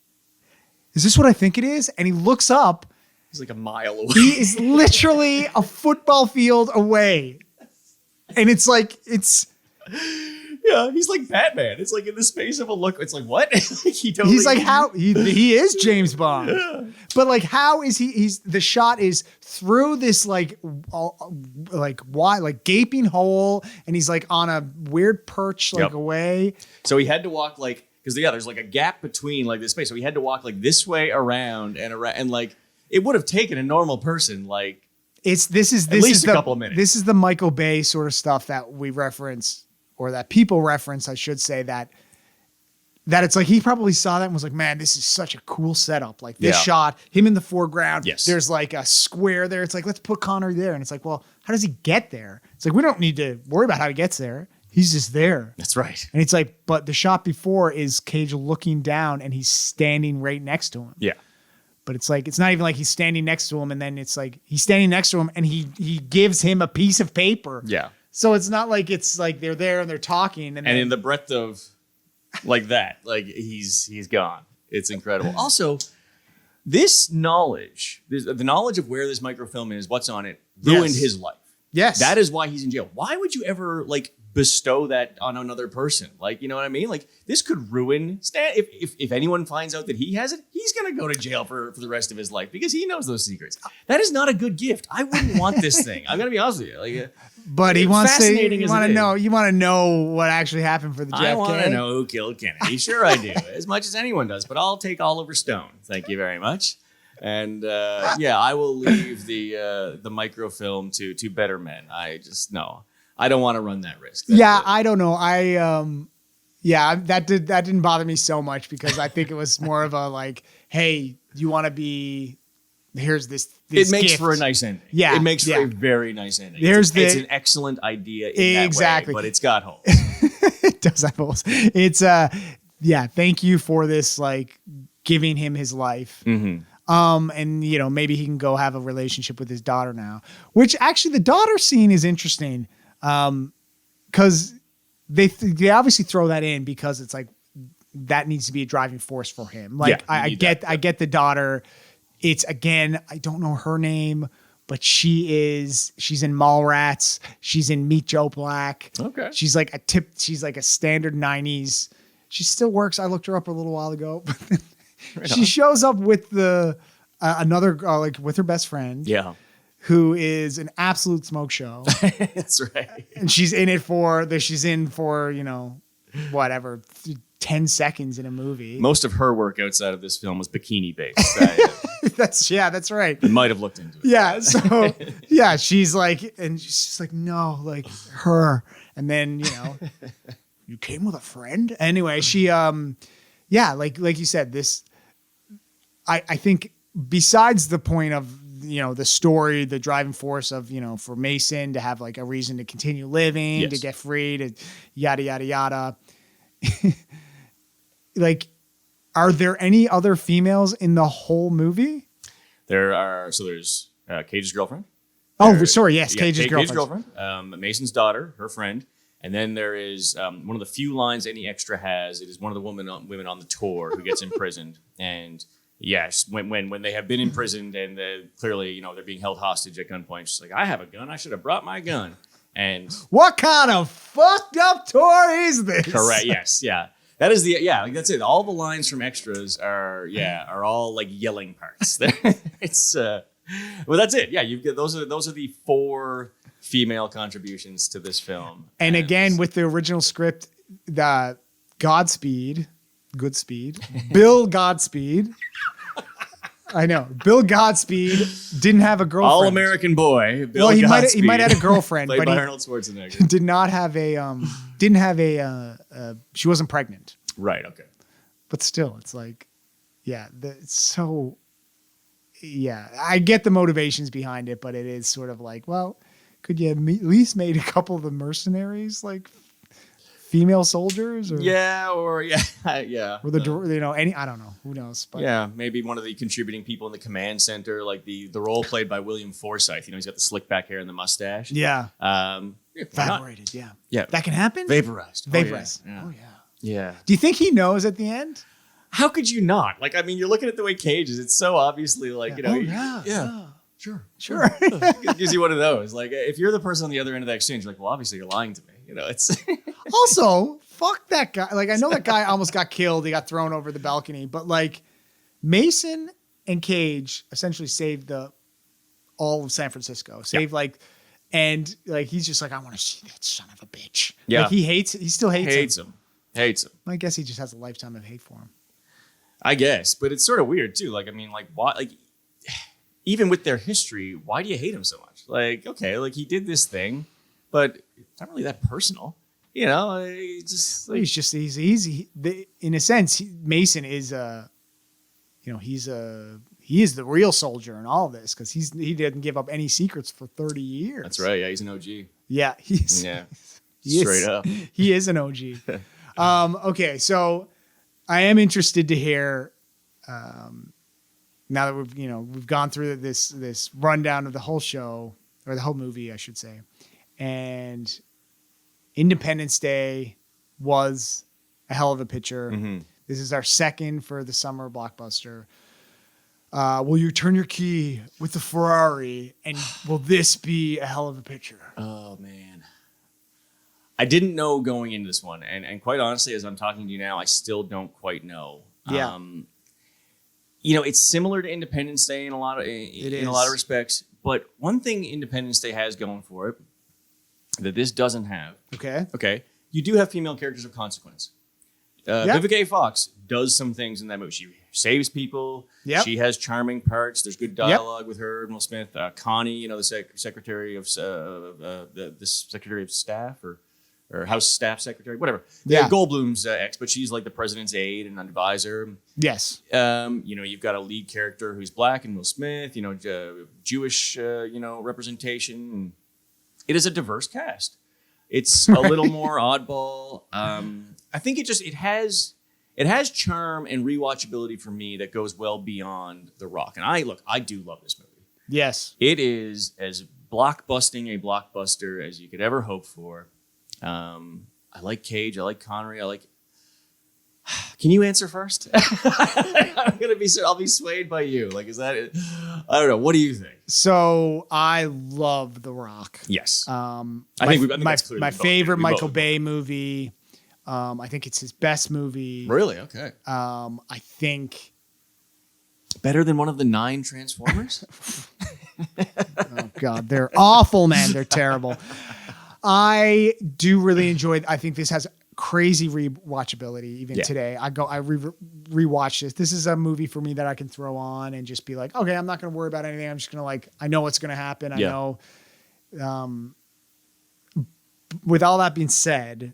is this what I think it is? And he looks up. He's like a mile away. He is literally a football field away. And it's like, yeah, he's like Batman. It's like in the space of a look. It's like, what? He's like, how he is James Bond. Yeah. But like, how is he's the shot is through this like wide, like gaping hole. And he's like on a weird perch, like away. So he had to walk like, because there's like a gap between like this space. So he had to walk like this way around and like, it would have taken a normal person like this is at least a couple of minutes. This is the Michael Bay sort of stuff that we reference, or that people reference, I should say, that it's like he probably saw that and was like, man, this is such a cool setup. Like this shot, him in the foreground. Yes. There's like a square there. It's like, let's put Connery there. And it's like, well, how does he get there? It's like, we don't need to worry about how he gets there. He's just there. That's right. And it's like, but the shot before is Cage looking down and he's standing right next to him. Yeah. But it's like, it's not even like he's standing next to him and then it's like he's standing next to him and he gives him a piece of paper. Yeah. So it's not like it's like they're there and they're talking. And in the breadth of like that, like he's gone. It's incredible. Also, this knowledge, the knowledge of where this microfilm is, what's on it, ruined his life. Yes. That is why he's in jail. Why would you ever like bestow that on another person? Like, you know what I mean? Like this could ruin Stan. If anyone finds out that he has it, he's going to go to jail for the rest of his life because he knows those secrets. That is not a good gift. I wouldn't want this thing. I'm going to be honest with you. Like, but he wants to, you want to know what actually happened for the JFK. I want to know who killed Kennedy. Sure I do. As much as anyone does, but I'll take Oliver Stone. Thank you very much. And I will leave the microfilm to better men. I don't want to run that risk. I don't know. That didn't bother me so much because I think it was more of a like, hey, you want to be, here's this it makes gift. For a nice ending. Yeah. It makes for a very nice ending. It's an excellent idea in that way, but it's got holes. It does have holes. It's thank you for this, like giving him his life. Mm-hmm. And maybe he can go have a relationship with his daughter now, which actually the daughter scene is interesting. Cause they obviously throw that in because it's like, that needs to be a driving force for him. Like I get the daughter. It's again, I don't know her name, but she's in Mallrats. She's in Meet Joe Black. Okay. She's like a standard 90s. She still works. I looked her up a little while ago. She shows up with another with her best friend. Yeah. Who is an absolute smoke show. That's right. And she's in for, whatever, 10 seconds in a movie. Most of her work outside of this film was bikini based. That's right. You might have looked into it. Yeah. So she's like, and she's just like, no, like her. And then, you came with a friend. Anyway, she, like you said, this, I think besides the point of, the story, the driving force of, for Mason to have like a reason to continue living, to get free, to yada, yada, yada. Like, are there any other females in the whole movie? There's Cage's girlfriend. Oh, sorry. Yes. Cage's girlfriend. Mason's daughter, her friend. And then there is one of the few lines any extra has. It is one of the women on the tour who gets imprisoned. And yes, when they have been imprisoned and clearly, they're being held hostage at gunpoint, she's like, I have a gun. I should have brought my gun. And what kind of fucked up tour is this? Correct. Yes. Yeah. That is that's it. All the lines from extras are all like yelling parts. It's well, that's it. Yeah. You've got those are the 4 female contributions to this film. And again, with the original script, the Goodspeed, Bill Goodspeed. I know. Bill Goodspeed didn't have a girlfriend. All-American boy. Bill he Goodspeed, might have had a girlfriend, played but by Arnold Schwarzenegger. Did not have she wasn't pregnant. Right. Okay. But still, it's like, it's so. Yeah, I get the motivations behind it, but it is sort of like, well, could you at least made a couple of the mercenaries like female soldiers? Or, yeah, or yeah. Or any, I don't know. Who knows? But. Yeah, maybe one of the contributing people in the command center, like the role played by William Forsythe. He's got the slick back hair and the mustache. Yeah. Evaporated, yeah. Yeah. That can happen? Vaporized. Vaporized. Oh, yeah. Oh, yeah. Yeah. Do you think he knows at the end? How could you not? Like, I mean, you're looking at the way Cage is. It's so obviously like, Oh, yeah. Sure. Sure. Gives you one of those. Like, if you're the person on the other end of that exchange, you're like, well, obviously you're lying to me. It's Also, fuck that guy. Like, I know that guy almost got killed. He got thrown over the balcony. But, like, Mason and Cage essentially saved all of San Francisco. And, like, he's just like, I want to see that son of a bitch. Yeah. Like, he still hates him. Hates him. I guess he just has a lifetime of hate for him. I guess. But it's sort of weird, too. Like, I mean, like, why? Like, even with their history, why do you hate him so much? Like, okay, like, he did this thing, but it's not really that personal. He's just like, in a sense, Mason is he is the real soldier in all of this because he didn't give up any secrets for 30 years. That's right. Yeah, he's an OG. Yeah, Straight up. He is an OG. Okay, so I am interested to hear. Now that we've gone through this rundown of the whole show or the whole movie, I should say, and Independence Day was a hell of a picture. Mm-hmm. This is our second for the summer blockbuster. Will you turn your key with the Ferrari, and will this be a hell of a picture? Oh man, I didn't know going into this one, and quite honestly, as I'm talking to you now, I still don't quite know. Yeah. It's similar to Independence Day in a lot of respects. But one thing Independence Day has going for it that this doesn't have. Okay. You do have female characters of consequence. Vivica A. Fox does some things in that movie. She saves people. Yep. She has charming parts. There's good dialogue with her and Will Smith. Connie, the secretary of the Secretary of Staff or House Staff Secretary, whatever. Yeah. Goldblum's ex, but she's like the president's aide and advisor. Yes. You've got a lead character who's black and Will Smith, Jewish, representation. It is a diverse cast. It's a little more oddball. I think it has charm and rewatchability for me that goes well beyond The Rock. And I do love this movie. Yes. It is as blockbusting a blockbuster as you could ever hope for. I like Cage. I like Connery. Can you answer first? I'll be swayed by you. Like, is that it? I don't know. What do you think? So I love The Rock. Yes. I think think that's clear. my favorite Michael Bay movie. I think it's his best movie. Really? Okay. I think better than one of the 9 Transformers? Oh God, they're awful, man. They're terrible. I do really enjoy. I think this has crazy rewatchability even today. I rewatch this. This is a movie for me that I can throw on and just be like, okay, I'm not going to worry about anything. I'm just going to I know what's going to happen. I know. With all that being said,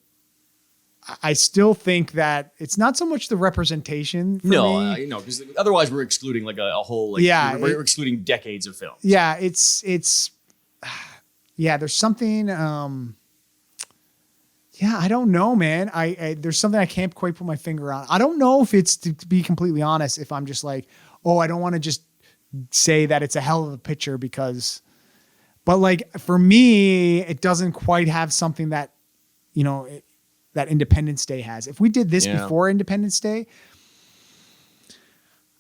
I still think that it's not so much the representation for me. Because otherwise we're excluding like a whole, we're excluding decades of film. Yeah, there's something, I don't know, man. There's something I can't quite put my finger on. I don't know if it's, to be completely honest, if I'm just like, I don't want to just say that it's a hell of a picture but like for me, it doesn't quite have something that, that Independence Day has. If we did this before Independence Day,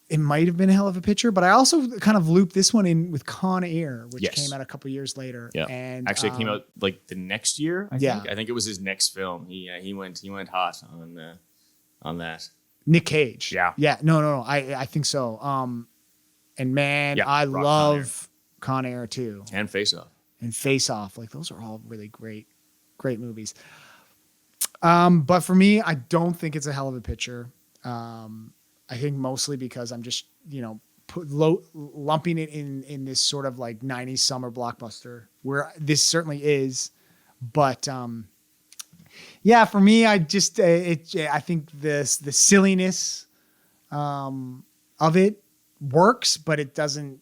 it might have been a hell of a picture, but I also kind of looped this one in with Con Air, which came out a couple years later. Yeah. And actually it came out like the next year. I think it was his next film. He went hot on that. Nick Cage. Yeah. Yeah. No. I think so. And man, I love Con Air too. And Face Off. Like those are all really great movies. But for me, I don't think it's a hell of a picture. I think mostly because I'm just, lumping it in this sort of like 90s summer blockbuster where this certainly is. But for me, I just I think the silliness of it works, but it doesn't.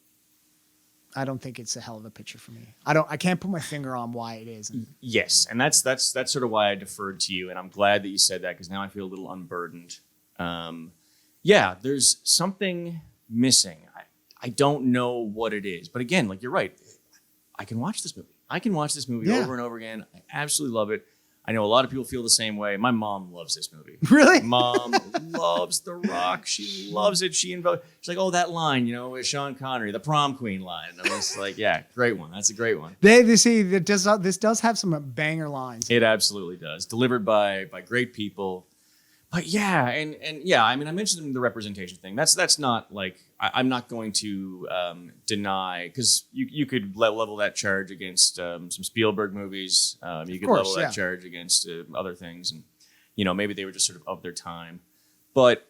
I don't think it's a hell of a picture for me. I can't put my finger on why it is. Yes, and that's sort of why I deferred to you, and I'm glad that you said that because now I feel a little unburdened. Yeah, there's something missing. I don't know what it is, but again, like you're right, I can watch this movie. I can watch this movie over and over again. I absolutely love it. I know a lot of people feel the same way. My mom loves this movie. Really? Mom loves The Rock. She loves it. She's like, oh, that line, with Sean Connery, the prom queen line. And I was like, yeah, great one. That's a great one. They see this does have some banger lines. It absolutely does. Delivered by great people. But yeah, and yeah, I mean, I mentioned the representation thing. That's not like I'm not going to deny because you could level that charge against some Spielberg movies. You could level that charge against other things, and maybe they were just sort of their time. But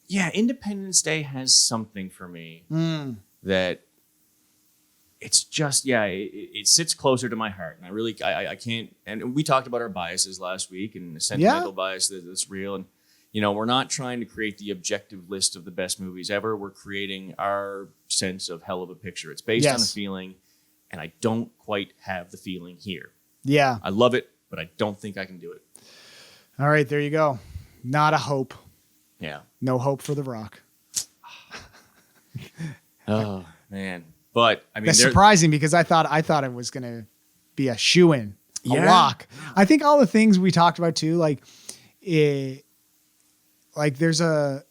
yeah, Independence Day has something for me that it's just it sits closer to my heart, and I can't. And we talked about our biases last week and the sentimental bias that's real and. We're not trying to create the objective list of the best movies ever. We're creating our sense of hell of a picture. It's based on a feeling, and I don't quite have the feeling here. Yeah. I love it, but I don't think I can do it. All right, there you go. Not a hope. Yeah. No hope for The Rock. Oh, man. But, I mean... That's surprising because I thought it was going to be a shoo-in, a lock. I think all the things we talked about, too, like there's I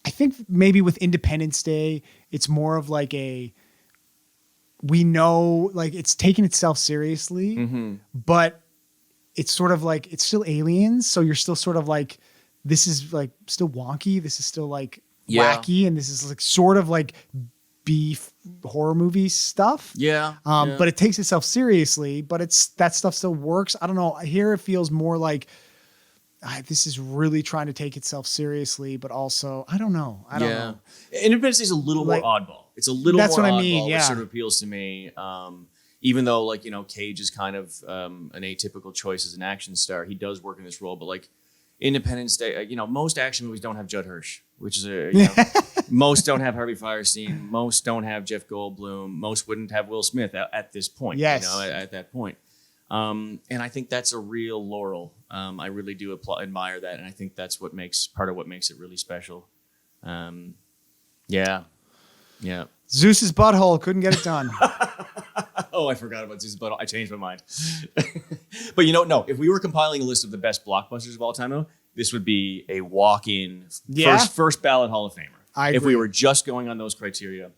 think maybe with Independence Day, it's more of like we know, like it's taking itself seriously, but it's sort of like, it's still aliens. So you're still sort of like, this is like still wonky. This is still like wacky. And this is like sort of like B horror movie stuff. Yeah. But it takes itself seriously, but that stuff still works. I don't know. Here it feels more like, this is really trying to take itself seriously, but also, I don't know. Independence Day is a little more oddball. It's a little more oddball, which sort of appeals to me. Even though, Cage is kind of an atypical choice as an action star. He does work in this role, but Independence Day, most action movies don't have Judd Hirsch, which is most don't have Harvey Fierstein. Most don't have Jeff Goldblum. Most wouldn't have Will Smith at this point. Yes. At that point. And I think that's a real laurel. I really do admire that, and I think that's part of what makes it really special. Yeah. Zeus's butthole couldn't get it done. Oh, I forgot about Zeus's butthole. I changed my mind. But no, if we were compiling a list of the best blockbusters of all time, though, this would be a walk-in first ballot Hall of Famer. If we were just going on those criteria,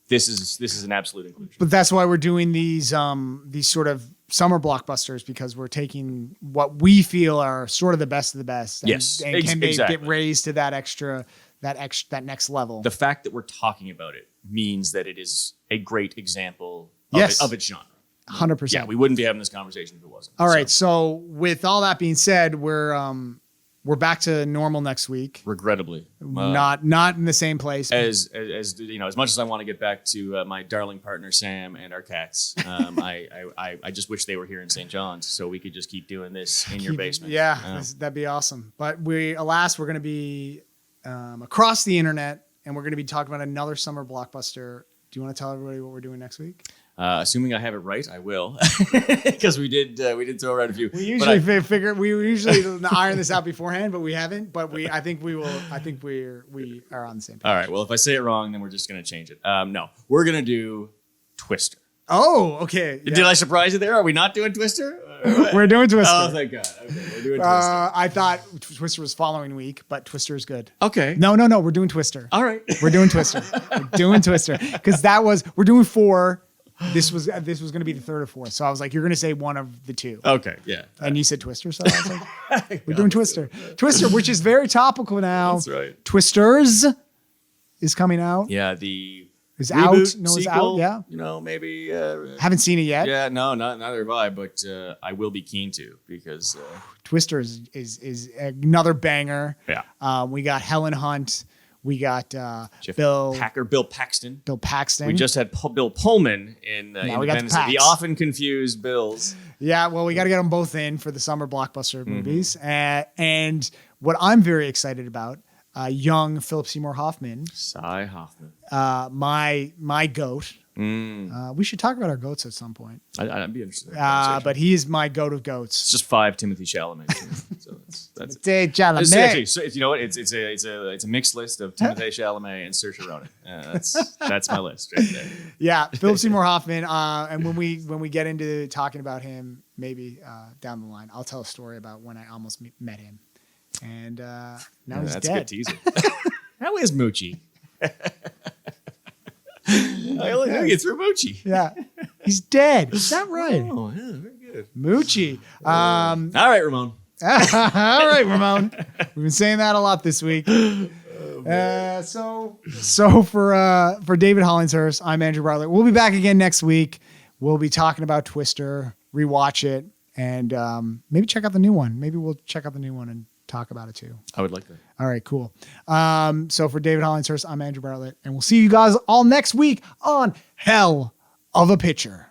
this is an absolute inclusion. But that's why we're doing these sort of summer blockbusters, because we're taking what we feel are sort of the best of the best. And, and can they get raised to that next level? The fact that we're talking about it means that it is a great example of its genre. 100%. Yeah, we wouldn't be having this conversation if it wasn't. All right. So with all that being said, we're back to normal next week. Regrettably, not in the same place. As much as I want to get back to my darling partner Sam and our cats, I just wish they were here in St. John's so we could just keep doing this in your basement. Yeah, that'd be awesome. But we're going to be across the internet, and we're going to be talking about another summer blockbuster. Do you want to tell everybody what we're doing next week? Assuming I have it right, I will, because we did throw around a few. We usually we usually iron this out beforehand, but we haven't. But I think we will. I think we are on the same page. All right. Well, if I say it wrong, then we're just going to change it. No, we're going to do Twister. Oh, okay. Yeah. Did I surprise you there? Are we not doing Twister? We're doing Twister. Oh, thank God. Okay, we're doing Twister. I thought Twister was following week, but Twister is good. Okay. No. We're doing Twister. All right. We're doing Twister. Because we're doing 4. This was going to be the 3rd or 4th. So I was like, you're going to say one of the 2. Okay. Yeah. And you said Twister. So I was like, we're doing Twister. Twister, which is very topical now. That's right. Twisters is coming out. Yeah. The is reboot, out. No, sequel, it's out. Yeah. Maybe. Haven't seen it yet. Yeah. No, neither have I. But I will be keen to, because Twister is another banger. Yeah. We got Helen Hunt. We got Bill Paxton. Bill Paxton. We just had Bill Pullman in Independence Day. The often confused Bills. Yeah, well, we got to get them both in for the summer blockbuster movies. And what I'm very excited about, young Philip Seymour Hoffman. Cy Hoffman. My goat We should talk about our goats at some point. I'd be interested. In that conversation. But he is my goat of goats. It's just 5 Timothy Chalamet. So that's it. Chalamet. It's actually, so you know what? It's a mixed list of Timothée Chalamet and Saoirse Ronan. That's my list right there. Yeah, Philip Seymour Hoffman. And when we get into talking about him, maybe down the line, I'll tell a story about when I almost met him. And now he's that's dead. a good teaser. How is Moochie? I only think it's for Moochie. Yeah, he's dead. Is that right? Oh, yeah, very good. Moochie. All right, Ramon. All right, Ramon. We've been saying that a lot this week. So for David Hollingsworth, I'm Andrew Bartlett. We'll be back again next week. We'll be talking about Twister, rewatch it, and maybe check out the new one. Maybe we'll check out the new one and talk about it too. I would like that. All right, cool. So for David Hollingsworth, I'm Andrew Bartlett, and we'll see you guys all next week on Hell of a Pitcher.